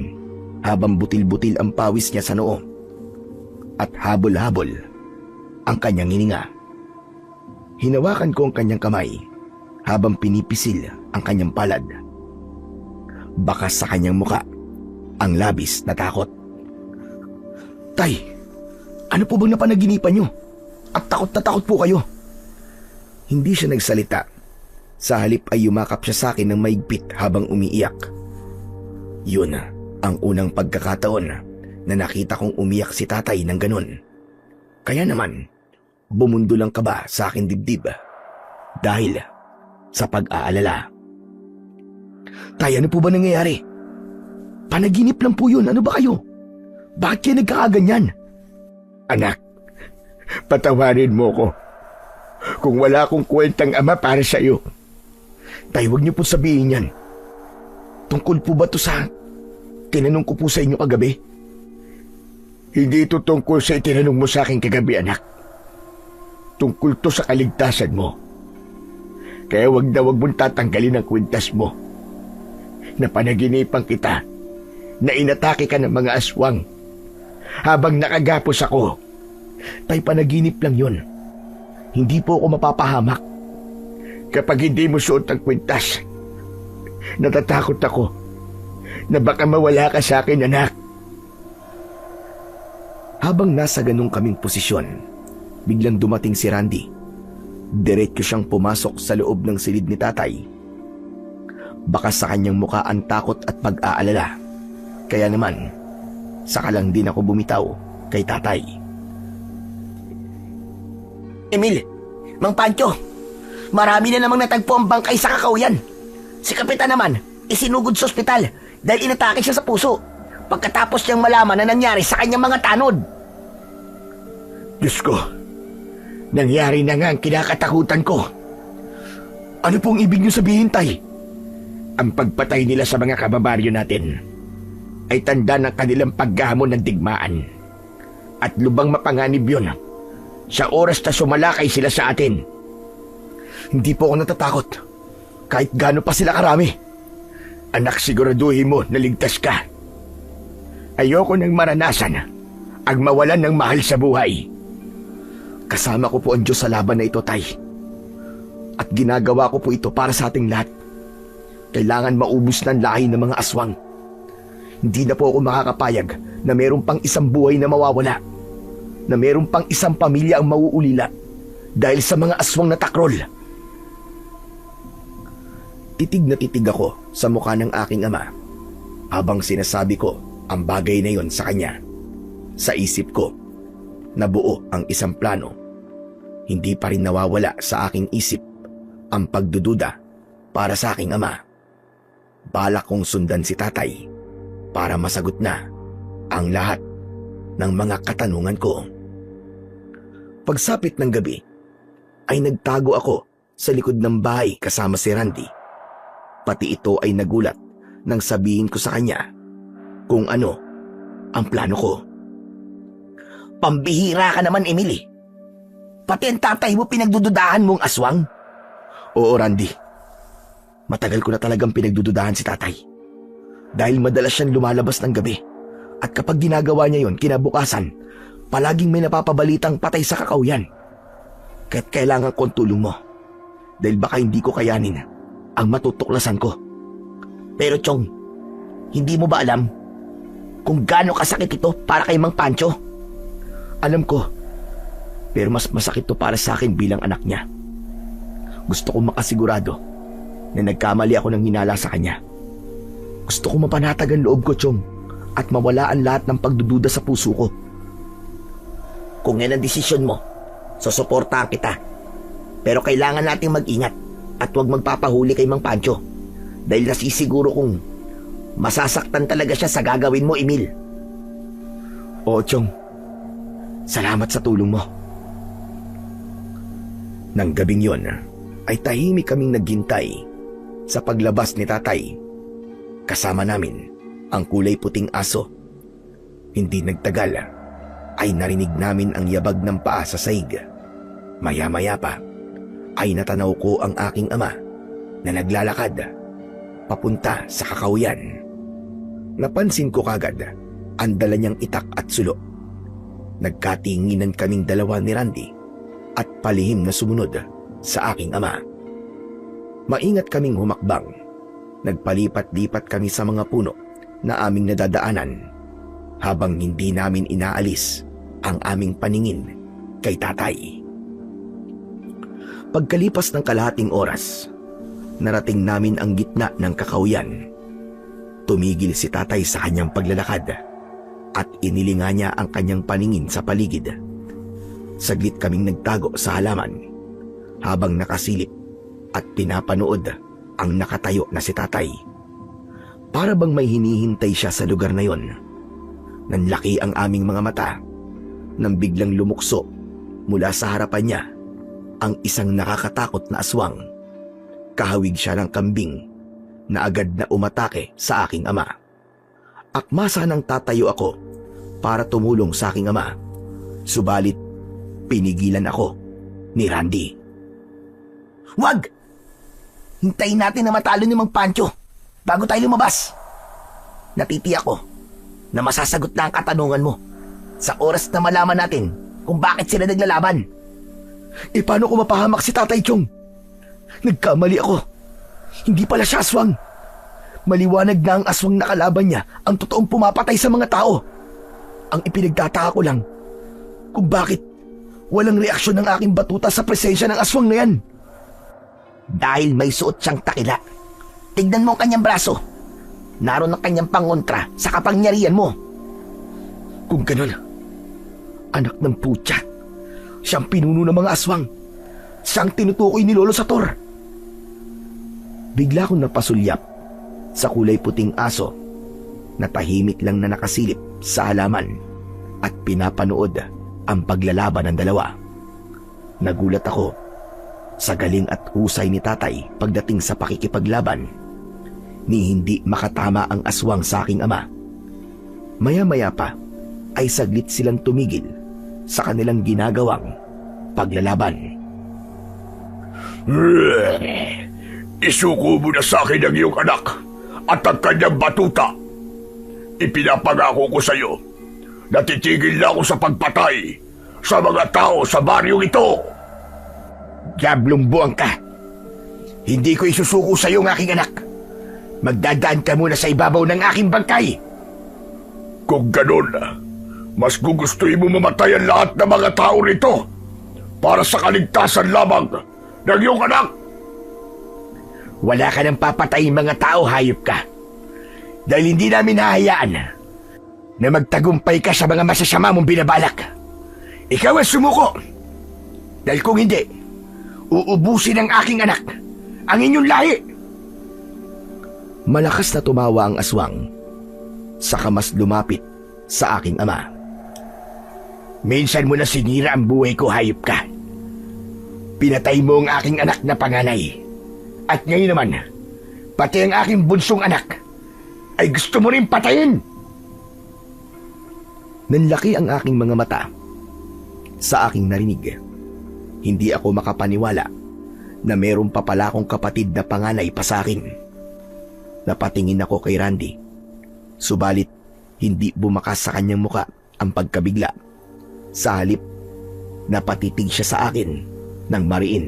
habang butil-butil ang pawis niya sa noo at habol-habol ang kanyang hininga. Hinawakan ko ang kanyang kamay habang pinipisil ang kanyang palad. Bakas sa kanyang muka ang labis na takot. Tay, ano po bang napanaginipan niyo? At takot na takot po kayo. Hindi siya nagsalita. Sa halip ay yumakap siya sa akin ng maigpit habang umiiyak. Yun ang unang pagkakataon na nakita kong umiyak si tatay ng ganun. Kaya naman, bumundo lang kaba sa aking dibdib dahil sa pag-aalala. Tay, ano po ba nangyayari? Panaginip lang po yun. Ano ba kayo? Bakit kayo nagkakaganyan? Anak, patawarin mo ko kung wala akong kwentang ama para sa iyo. Tay, huwag niyo po sabihin yan. Tungkol po ba to sa tinanong ko po sa inyo kagabi? Hindi ito tungkol sa itinanong mo sa akin kagabi, anak. Tungkol to sa kaligtasan mo. Kaya wag mong tatanggalin ang kwintas mo. Napanaginipan kita na inatake ka ng mga aswang habang nakagapos ako. Tay, panaginip lang yun. Hindi po ako mapapahamak. Kapag hindi mo suot ang kwintas, natatakot ako na baka mawala ka sa akin, anak. Habang nasa ganung kaming posisyon, biglang dumating si Randy. Diretso siyang pumasok sa loob ng silid ni tatay. Baka sa kanyang mukha ang takot at pag-aalala. Kaya naman, saka lang din ako bumitaw kay tatay. Emil, Mang Pancho, marami na namang natagpo ang bangkay sa Kakahuyan. Si Kapitan naman, isinugod sa ospital dahil inatake siya sa puso pagkatapos niyang malaman na nangyari sa kanyang mga tanod. Diyos ko, nangyari na nga ang kinakatakutan ko. Ano pong ibig niyo sabihin, tay? Ang pagpatay nila sa mga kababaryo natin ay tanda ng kanilang paggamon ng digmaan. At lubang mapanganib yun sa oras na sumalakay sila sa atin. Hindi po ako natatakot kahit gaano pa sila karami. Anak, siguraduhin mo na ligtas ka. Ayoko nang maranasan ang mawalan ng mahal sa buhay. Kasama ko po ang Diyos sa laban na ito, tay. At ginagawa ko po ito para sa ating lahat. Kailangan maubos ng lahi ng mga aswang. Hindi na po ako makakapayag na meron pang isang buhay na mawawala. Na meron pang isang pamilya ang mauulila dahil sa mga aswang na takrol. Titig na titig ako sa mukha ng aking ama habang sinasabi ko ang bagay na yon sa kanya. Sa isip ko, nabuo ang isang plano. Hindi pa rin nawawala sa aking isip ang pagdududa para sa aking ama. Balak kong sundan si tatay para masagot na ang lahat ng mga katanungan ko. Pagsapit ng gabi, ay nagtago ako sa likod ng bahay kasama si Randy. Pati ito ay nagulat nang sabihin ko sa kanya kung ano ang plano ko. Pambihira ka naman, Emil. Pati ang tatay mo pinagdududahan mong aswang. Oo, Randy. Matagal ko na talagang pinagdududahan si tatay. Dahil madalas siyang lumalabas ng gabi. At kapag ginagawa niya yon, kinabukasan, palaging may napapabalitang patay sa Kakahuyan. Kaya't kailangan ko ang tulong mo. Dahil baka hindi ko kayanin ang matutuklasan ko. Pero Chong, hindi mo ba alam kung gaano kasakit ito para kay Mang Pancho? Alam ko, pero mas masakit to para sa akin bilang anak niya. Gusto ko makasigurado na nagkamali ako ng hinala sa kanya. Gusto ko mapanatag ang loob ko, Chong, at mawala ang lahat ng pagdududa sa puso ko. Kung yan ang desisyon mo, susuportahan kita. Pero kailangan nating mag-ingat at huwag magpapahuli kay Mang Pancho dahil nasisiguro kong masasaktan talaga siya sa gagawin mo, Emil. Oo, Chong. Salamat sa tulong mo. Nang gabing yon, ay tahimik kaming naghintay Sa paglabas ni tatay, kasama namin ang kulay puting aso. Hindi nagtagal ay narinig namin ang yabag ng paa sa saig. Maya-maya pa ay natanaw ko ang aking ama na naglalakad papunta sa kakahuyan. Napansin ko kagad ang dala niyang itak at sulo. Nagkatinginan kaming dalawa ni Randy at palihim na sumunod sa aking ama. Maingat kaming humakbang. Nagpalipat-lipat kami sa mga puno na aming nadadaanan habang hindi namin inaalis ang aming paningin kay tatay. Pagkalipas ng kalahating oras, narating namin ang gitna ng kakahuyan. Tumigil si tatay sa kanyang paglalakad at inilinga niya ang kanyang paningin sa paligid. Saglit kaming nagtago sa halaman habang nakasilip at pinapanood ang nakatayo na si tatay. Para bang may hinihintay siya sa lugar na yon. Nanlaki ang aming mga mata nang biglang lumukso mula sa harapan niya ang isang nakakatakot na aswang. Kahawig siya ng kambing na agad na umatake sa aking ama. Akmasa nang tatayo ako para tumulong sa aking ama. Subalit, pinigilan ako ni Randy. Wag! Hintayin natin na matalo ni Mang Pancho bago tayo lumabas. Natitiyak ko na masasagot na ang katanungan mo sa oras na malaman natin kung bakit sila naglalaban. E paano ko mapahamak si Tatay Chong? Nagkamali ako. Hindi pala siya aswang. Maliwanag na ang aswang na kalaban niya ang totoong pumapatay sa mga tao. Ang ipinagtataka ko lang kung bakit walang reaksyon ng aking batuta sa presensya ng aswang na yan. Dahil may suot siyang takila. Tignan mo ang kanyang braso. Naroon ang kanyang pangontra sa kapangyarihan mo. Kung ganun, anak ng putya, siyang pinuno ng mga aswang. Siyang tinutukoy ni Lolo Sator. Bigla kong napasulyap sa kulay puting aso na tahimik lang na nakasilip sa halaman at pinapanood ang paglalaban ng dalawa. Nagulat ako sa galing at husay ni tatay pagdating sa pakikipaglaban ni hindi makatama ang aswang sa aking ama. Maya-maya pa ay saglit silang tumigil sa kanilang ginagawang paglalaban. Isuko mo na sa akin ang iyong anak at ang kanyang batuta. Ipinapangako ko sa iyo na titigil na ako sa pagpatay sa mga tao sa baryong ito. Diablong buwang ka. Hindi ko isusuko sa iyo ang aking anak. Magdadaan ka muna sa ibabaw ng aking bangkay. Kung ganun, mas gugustuhin mo mamatay ang lahat ng mga tao rito para sa kaligtasan lamang ng iyong anak. Wala ka nang papatayin mga tao, hayop ka. Dahil hindi namin hahayaan na magtagumpay ka sa mga masasama mong binabalak. Ikaw ang sumuko. Dahil kung hindi, uubusin ng aking anak ang inyong lahi. Malakas na tumawa ang aswang, saka mas lumapit sa aking ama. Minsan mo na sinira ang buhay ko, hayop ka. Pinatay mo ang aking anak na panganay. At ngayon naman, pati ang aking bunsong anak ay gusto mo rin patayin. Nanlaki ang aking mga mata sa aking narinig. Hindi ako makapaniwala na meron pa pala akong kapatid na panganay pa sa akin. Napatingin ako kay Randy. Subalit, hindi bumakas sa kanyang muka ang pagkabigla. Sa halip, napatitig siya sa akin ng mariin.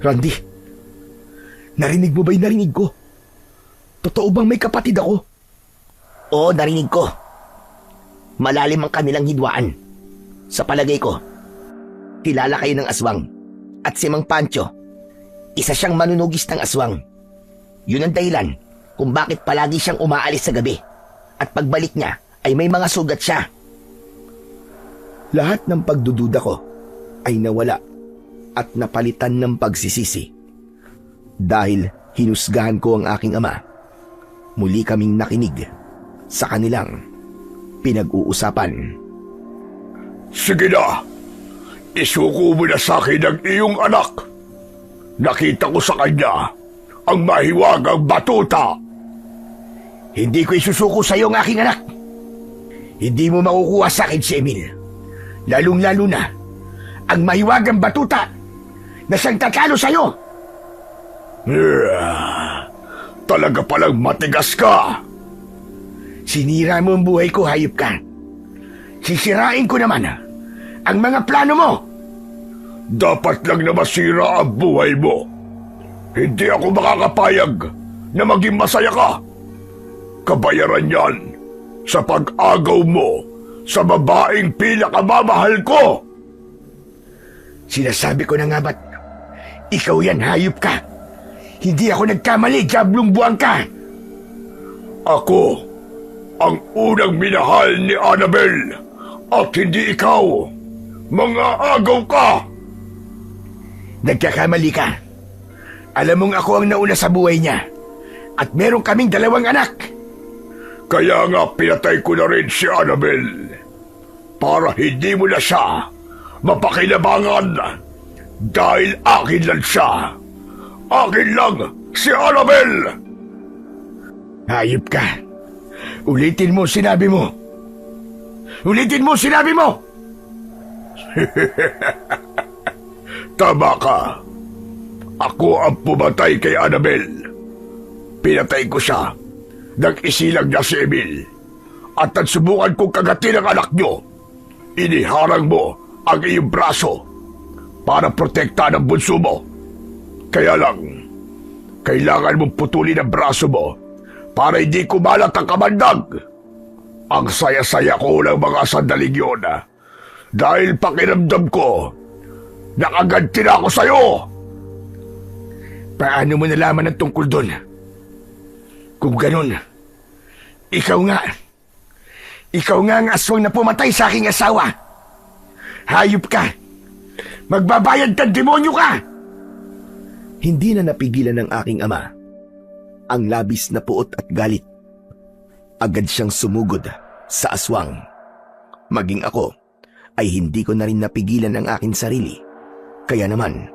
Randy, narinig mo ba yung narinig ko? Totoo bang may kapatid ako? Oo, narinig ko. Malalim ang kanilang hidwaan. Sa palagay ko, kilala kayo ng aswang. At si Mang Pancho, isa siyang manunugis ng aswang. Yun ang dahilan kung bakit palagi siyang umaalis sa gabi. At pagbalik niya ay may mga sugat siya. Lahat ng pagdududa ko ay nawala at napalitan ng pagsisisi. Dahil hinusgahan ko ang aking ama, muli kaming nakinig sa kanilang pinag-uusapan. Sige na, isuko mo na sa akin ang iyong anak. Nakita ko sa kanya ang mahiwagang batuta. Hindi ko isusuko sa iyo ang aking anak. Hindi mo makukuha sa akin si Emil. Lalong-lalo na ang mahiwagang batuta na siyang tatalo sa iyo. Talaga palang matigas ka. Sinira mo ang buhay ko, hayop ka. Sisirain ko naman ang mga plano mo. Dapat lang na masira ang buhay mo. Hindi ako makakapayag na maging masaya ka. Kabayaran yan sa pag-agaw mo sa babaeng pinakamamahal ko. Sinasabi ko na nga ba't ikaw yan, hayop ka. Hindi ako nagkamali, diablong buwang ka. Ako ang unang minahal ni Annabel at hindi ikaw. Mga agaw ka. Nagkakamali ka. Alam mong ako ang nauna sa buhay niya at meron kaming 2 anak. Kaya nga pinatay ko na rin si Annabel para hindi mo na siya mapakinabangan dahil akin lang siya. Akin lang si Annabel! Hayop ka. Ulitin mo sinabi mo. Ulitin mo sinabi mo! Tama ka. Ako ang pumatay kay Annabel. Pinatay ko siya nang isilang niya si Emil. At nagsubukan kong kagatin ang anak niyo. Iniharang mo ang iyong braso para protektahan ang bunso mo. Kaya lang, kailangan mong putulin ang braso mo para hindi kumalat ang kamandag. Ang saya-saya ko ng mga sandaling yun dahil pakiramdam ko nakaganti na ako sa'yo. Paano mo nalaman ang tungkol doon? Kung ganun, ikaw nga ang aswang na pumatay sa aking asawa. Hayop ka! Magbabayad kang demonyo ka! Hindi na napigilan ng aking ama ang labis na puot at galit. Agad siyang sumugod sa aswang. Maging ako ay hindi ko na rin napigilan ang aking sarili. Kaya naman,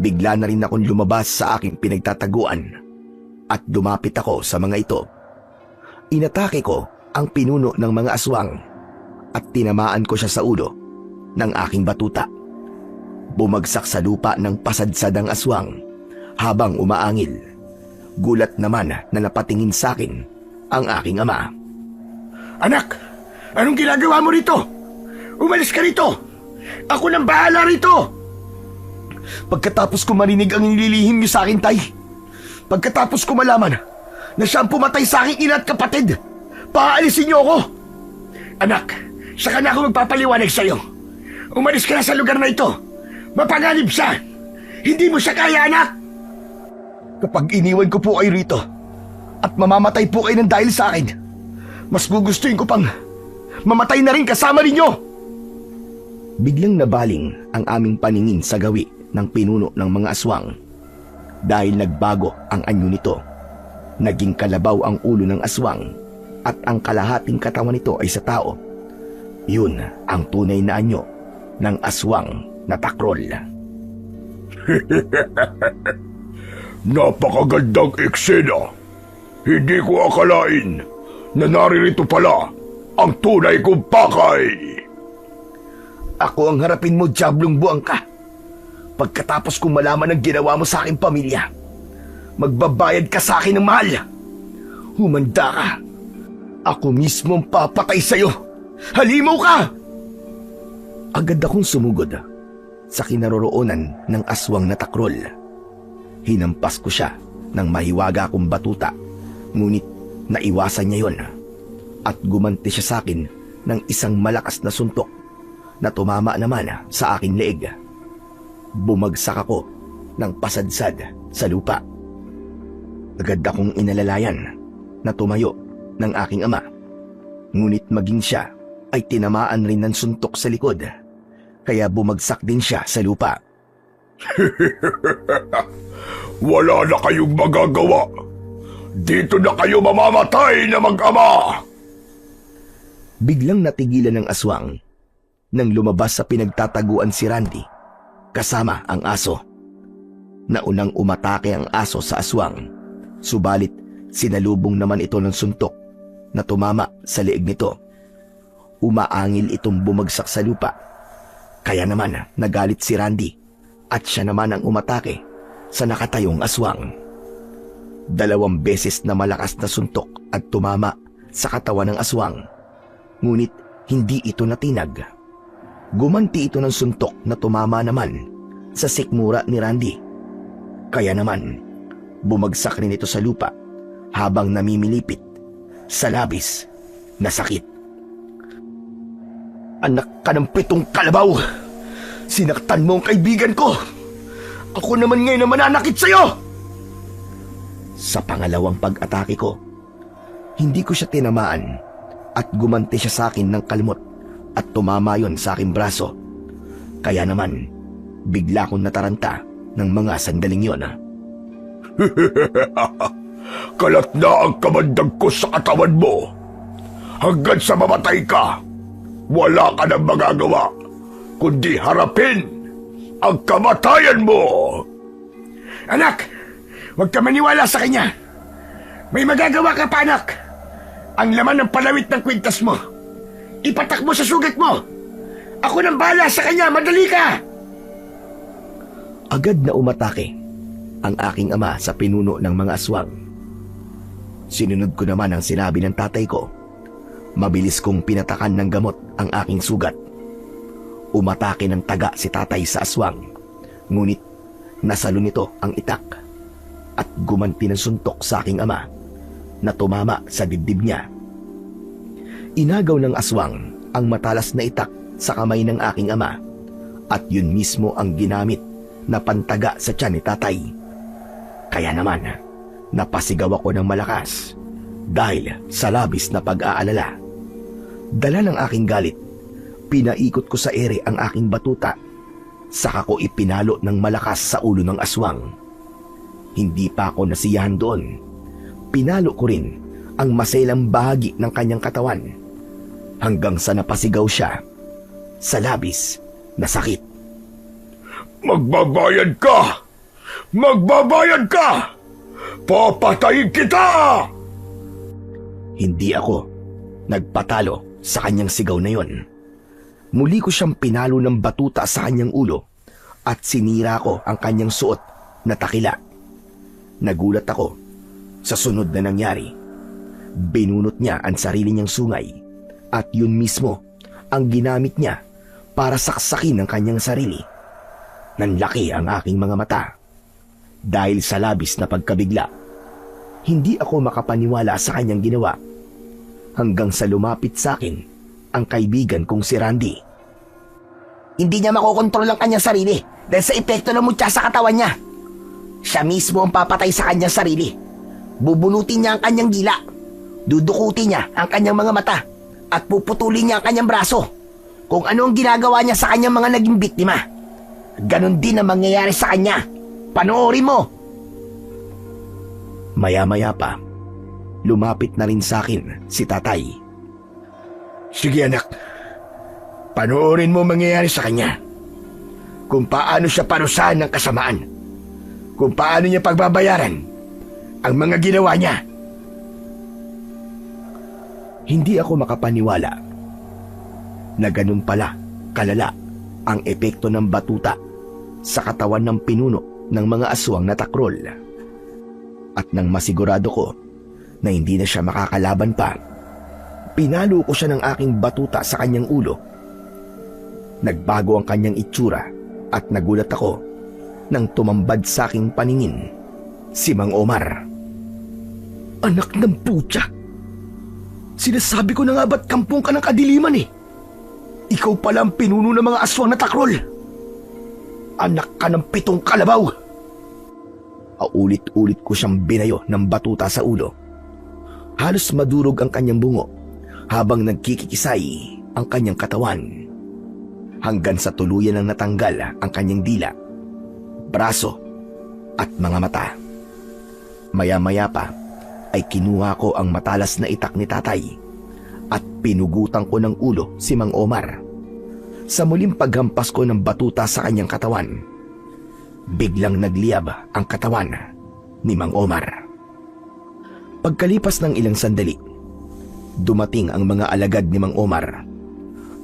bigla na rin akong lumabas sa aking pinagtataguan at dumapit ako sa mga ito. Inatake ko ang pinuno ng mga aswang at tinamaan ko siya sa ulo ng aking batuta. Bumagsak sa lupa ng pasadsad ang aswang habang umaangil. Gulat naman na napatingin sa akin ang aking ama. Anak! Anong ginagawa mo rito? Umalis ka rito! Ako nang bahala rito! Pagkatapos ko marinig ang nililihim niyo sa akin, tay. Pagkatapos ko malaman na siya ang pumatay sa aking ina at kapatid, paalisin niyo ako! Anak, saka na ako magpapaliwanag sa'yo. Umalis ka na sa lugar na ito. Mapanganib siya! Hindi mo siya kaya, anak! Kapag iniwan ko po kayo rito at mamamatay po kayo ng dahil sa akin, mas gugustuhin ko pang mamatay na rin kasama ninyo! Biglang nabaling ang aming paningin sa gawi ng pinuno ng mga aswang. Dahil nagbago ang anyo nito. Naging kalabaw ang ulo ng aswang at ang kalahating katawan nito ay sa tao. Yun ang tunay na anyo ng aswang na takrol. Napakagandang eksena. Hindi ko akalain na naririto pala ang tunay kong pakay. Ako ang harapin mo, diablong buwang ka. Pagkatapos kong malaman ang ginawa mo sa aking pamilya, magbabayad ka sa akin ng mahal. Humanda ka. Ako mismo ang papatay sa'yo. Halimaw ka! Agad akong sumugod sa kinaroroonan ng aswang na takrol. Hinampas ko siya ng mahiwaga kong batuta, ngunit naiwasan niya yon at gumanti siya sa akin ng isang malakas na suntok na tumama naman sa aking leeg. Bumagsak ako ng pasadsad sa lupa. Agad akong inalalayan na tumayo ng aking ama, ngunit maging siya ay tinamaan rin ng suntok sa likod, kaya bumagsak din siya sa lupa. Wala na kayong magagawa. Dito na kayo mamamatay na mag-ama. Biglang natigilan ng aswang nang lumabas sa pinagtataguan si Randy kasama ang aso. Naunang umatake ang aso sa aswang, subalit sinalubong naman ito ng suntok na tumama sa leeg nito. Umaangil itong bumagsak sa lupa. Kaya naman nagalit si Randy at siya naman ang umatake sa nakatayong aswang. 2 beses na malakas na suntok at tumama sa katawan ng aswang, ngunit hindi ito natinag. Gumanti ito ng suntok na tumama naman sa sikmura ni Randy. Kaya naman, bumagsak rin ito sa lupa habang namimilipit sa labis na sakit. Anak ka ng 7 kalabaw! Sinaktan mo ang kaibigan ko! Ako naman ngayon na mananakit sa'yo! Sa pangalawang pag-atake ko, hindi ko siya tinamaan at gumanti siya sa akin ng kalmot at tumama yon sa aking braso. Kaya naman, bigla kong nataranta ng mga sandaling yon. Kalat na ang kamandag ko sa katawan mo. Hanggang sa mamatay ka, wala ka nang magagawa kundi harapin ang kamatayan mo. Anak! Huwag ka maniwala sa kanya! May magagawa ka pa, anak! Ang laman ng palawit ng kwintas mo, ipatak mo sa sugat mo! Ako nang bahala sa kanya! Madali ka! Agad na umatake ang aking ama sa pinuno ng mga aswang. Sinunod ko naman ang sinabi ng tatay ko. Mabilis kong pinatakan ng gamot ang aking sugat. Umatake ng taga si tatay sa aswang, ngunit nasalo nito ang itak at gumanti ng suntok sa aking ama na tumama sa dibdib niya. Inagaw ng aswang ang matalas na itak sa kamay ng aking ama at yun mismo ang ginamit na pantaga sa tiyan ni tatay. Kaya naman, napasigaw ako ng malakas dahil sa labis na pag-aalala. Dala ng aking galit, pinaikot ko sa ere ang aking batuta, saka ko ipinalo ng malakas sa ulo ng aswang. Hindi pa ako nasiyahan doon. Pinalo ko rin ang maselang bahagi ng kanyang katawan hanggang sa napasigaw siya sa labis na sakit. Magbabayad ka! Magbabayad ka! Papatayin kita! Hindi ako nagpatalo sa kanyang sigaw na yon. Muli ko siyang pinalo ng batuta sa kanyang ulo at sinira ko ang kanyang suot na takila. Nagulat ako sa sunod na nangyari. Binunot niya ang sarili niyang sungay at yun mismo ang ginamit niya para saksakin ang kanyang sarili. Nanlaki ang aking mga mata. Dahil sa labis na pagkabigla, hindi ako makapaniwala sa kanyang ginawa hanggang sa lumapit sa akin ang kaibigan kong si Randy. Hindi niya makokontrol ang kanyang sarili dahil sa epekto ng mutya sa katawan niya. Siya mismo ang papatay sa kanyang sarili. Bubunutin niya ang kanyang dila, dudukutin niya ang kanyang mga mata, at puputulin niya ang kanyang braso. Kung ano ang ginagawa niya sa kanyang mga naging biktima, ganon din ang mangyayari sa kanya. Panoorin mo! Maya-maya pa, lumapit na rin sa akin si tatay. Sige anak, panoorin mo mangyayari sa kanya. Kung paano siya parusahan ng kasamaan. Kung paano niya pagbabayaran ang mga ginawa niya. Hindi ako makapaniwala na ganun pala kalala ang epekto ng batuta sa katawan ng pinuno ng mga aswang na takrol. At nang masigurado ko na hindi na siya makakalaban pa, pinalo ko siya ng aking batuta sa kanyang ulo. Nagbago ang kanyang itsura at nagulat ako nang tumambad sa aking paningin si Mang Omar. Anak ng putya! Sinasabi ko na nga ba't kampong ka ng kadiliman eh? Ikaw pala ang pinuno ng mga aswang na takrol! Anak ka ng 7 kalabaw! Paulit-ulit ko siyang binayo ng batuta sa ulo. Halos madurog ang kanyang bungo habang nagkikikisay ang kanyang katawan. Hanggang sa tuluyan ang natanggal ang kanyang dila, braso at mga mata. Maya-maya pa ay kinuha ko ang matalas na itak ni tatay at pinugutan ko ng ulo si Mang Omar. Sa muling paghampas ko ng batuta sa kanyang katawan, biglang nagliyab ang katawan ni Mang Omar. Pagkalipas ng ilang sandali, dumating ang mga alagad ni Mang Omar.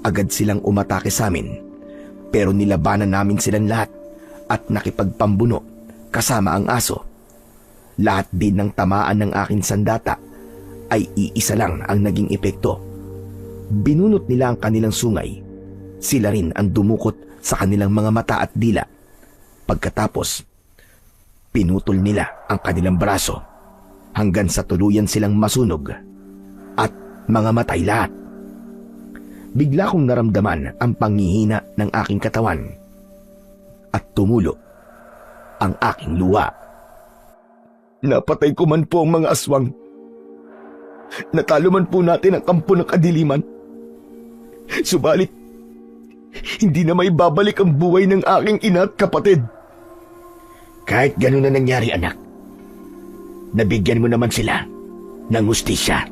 Agad silang umatake sa amin, pero nilabanan namin silang lahat at nakipagpambuno kasama ang aso. Lahat din ng tamaan ng aking sandata ay iisa lang ang naging epekto. Binunot nila ang kanilang sungay. Sila rin ang dumukot sa kanilang mga mata at dila. Pagkatapos, pinutol nila ang kanilang braso hanggang sa tuluyan silang masunog at mga matay lahat. Bigla kong naramdaman ang panghihina ng aking katawan at tumulo ang aking luha. Napatay ko man po ang mga aswang. Natalo man po natin ang kampo ng kadiliman. Subalit, hindi na may babalik ang buhay ng aking ina at kapatid. Kahit ganun na nangyari, anak, nabigyan mo naman sila ng hustisya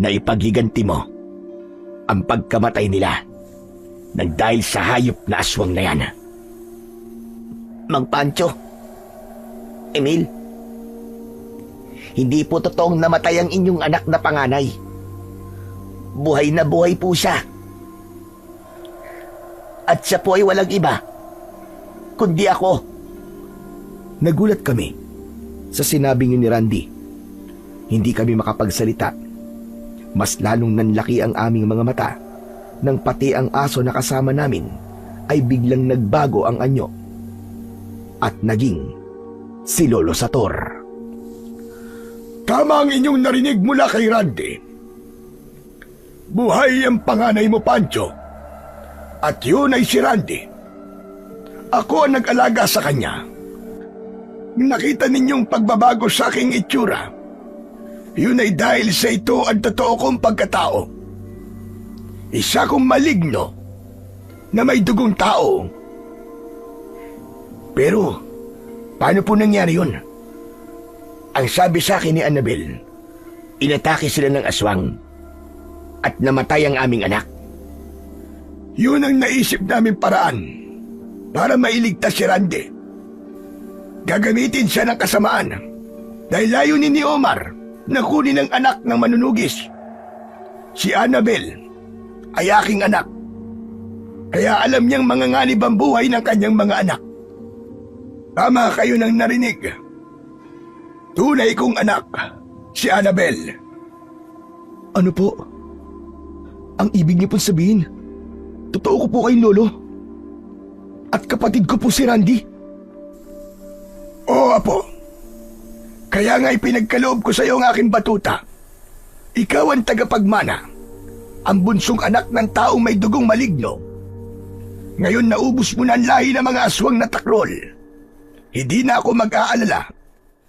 na ipaghiganti mo ang pagkamatay nila nang dahil sa hayop na aswang na yan. Mang Pancho, Emil, hindi po totoong namatay ang inyong anak na panganay. Buhay na buhay po siya. At siya po ay walang iba, kundi ako. Nagulat kami sa sinabing ni Randy. Hindi kami makapagsalita. Mas lalong nanlaki ang aming mga mata nang pati ang aso na kasama namin ay biglang nagbago ang anyo at naging si Lolo Sator. Tama ang inyong narinig mula kay Randy. Buhay ang panganay mo, Pancho. At yun ay si Randy. Ako ang nag-alaga sa kanya. Nakita ninyong pagbabago sa aking itsura. Yun ay dahil sa ito ang totoo kong pagkatao. Isa kong maligno na may dugong tao. Pero, paano po nangyari yun? Ang sabi sa akin ni Annabel, inatake sila ng aswang at namatay ang aming anak. Yun ang naisip namin paraan para mailigtas si Randy. Gagamitin siya ng kasamaan dahil layunin ni Omar na kunin ang anak ng manunugis. Si Annabel ay aking anak. Kaya alam niyang manganganib ang buhay ng kanyang mga anak. Tama kayo ng narinig. Tunay kong anak, si Annabel. Ano po? Ang ibig niyo pong sabihin, totoo ko po kay Lolo? At kapatid ko po si Randy? Oo, Apo. Kaya nga ipinagkaloob ko sa iyo ang aking batuta. Ikaw ang tagapagmana, ang bunsong anak ng taong may dugong maligno. Ngayon naubos mo na ang lahi ng mga aswang na takrol. Hindi na ako mag-aalala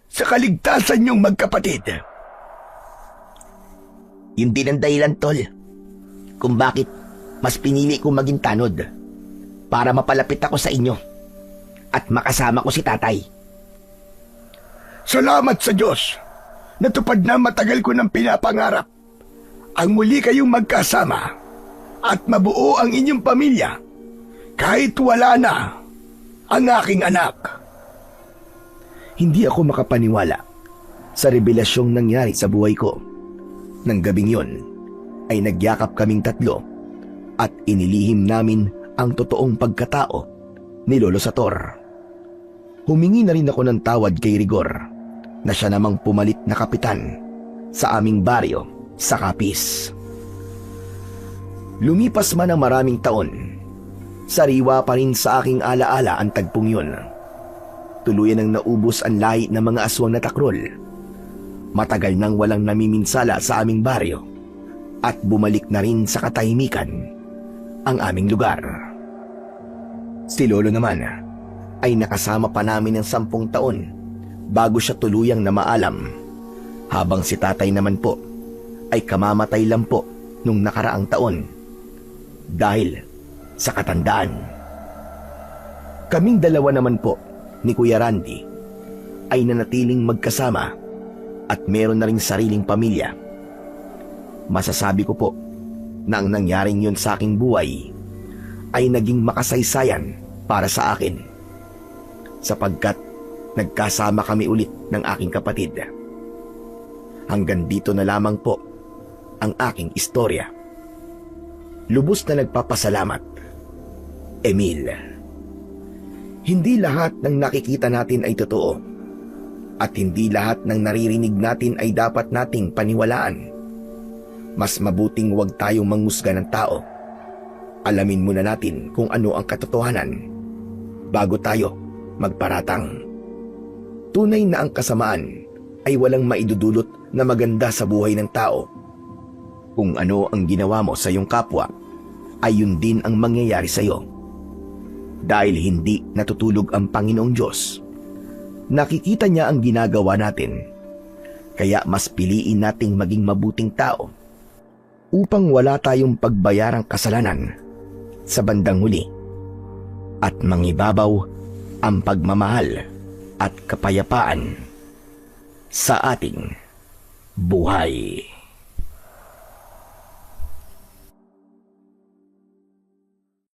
sa kaligtasan niyong magkapatid. Yun din ang dahilan, Tol, kung bakit mas pinili kong maging tanod para mapalapit ako sa inyo at makasama ko si tatay. Salamat sa Diyos. Natupad na matagal ko ng pinapangarap. Ang muli kayong magkasama at mabuo ang inyong pamilya kahit wala na ang aking anak. Hindi ako makapaniwala sa revelasyong nangyari sa buhay ko. Nang gabing yon ay nagyakap kaming tatlo at inilihim namin ang totoong pagkatao ni Lolo Sator. Humingi na rin ako ng tawad kay Rigor na siya namang pumalit na kapitan sa aming baryo sa Capiz. Lumipas man ang maraming taon, sariwa pa rin sa aking alaala ang tagpong yun. Tuluyan ang naubos ang lahi ng mga aswang na takrol. Matagal nang walang namiminsala sa aming baryo at bumalik na rin sa katahimikan ang aming lugar. Si Lolo naman ay nakasama pa namin ng 10 taon bago siya tuluyang na maalam, habang si tatay naman po ay kamamatay lang po nung nakaraang taon dahil sa katandaan. Kaming dalawa naman po ni Kuya Randy ay nanatiling magkasama at meron na ring sariling pamilya. Masasabi ko po na ang nangyaring yun sa aking buhay ay naging makasaysayan para sa akin. sapagkat nagkasama kami ulit ng aking kapatid. Hanggang dito na lamang po ang aking istorya. Lubos na nagpapasalamat, Emil. Hindi lahat ng nakikita natin ay totoo at hindi lahat ng naririnig natin ay dapat nating paniwalaan. Mas mabuting huwag tayong mangusga ng tao. Alamin muna natin kung ano ang katotohanan bago tayo magparatang. Tunay na ang kasamaan ay walang maidudulot na maganda sa buhay ng tao. Kung ano ang ginawa mo sa iyong kapwa, ay yun din ang mangyayari sa iyo. Dahil hindi natutulog ang Panginoong Diyos, nakikita niya ang ginagawa natin. Kaya mas piliin nating maging mabuting tao upang wala tayong pagbayarang kasalanan sa bandang huli at mangibabaw ang pagmamahal at kapayapaan sa ating buhay.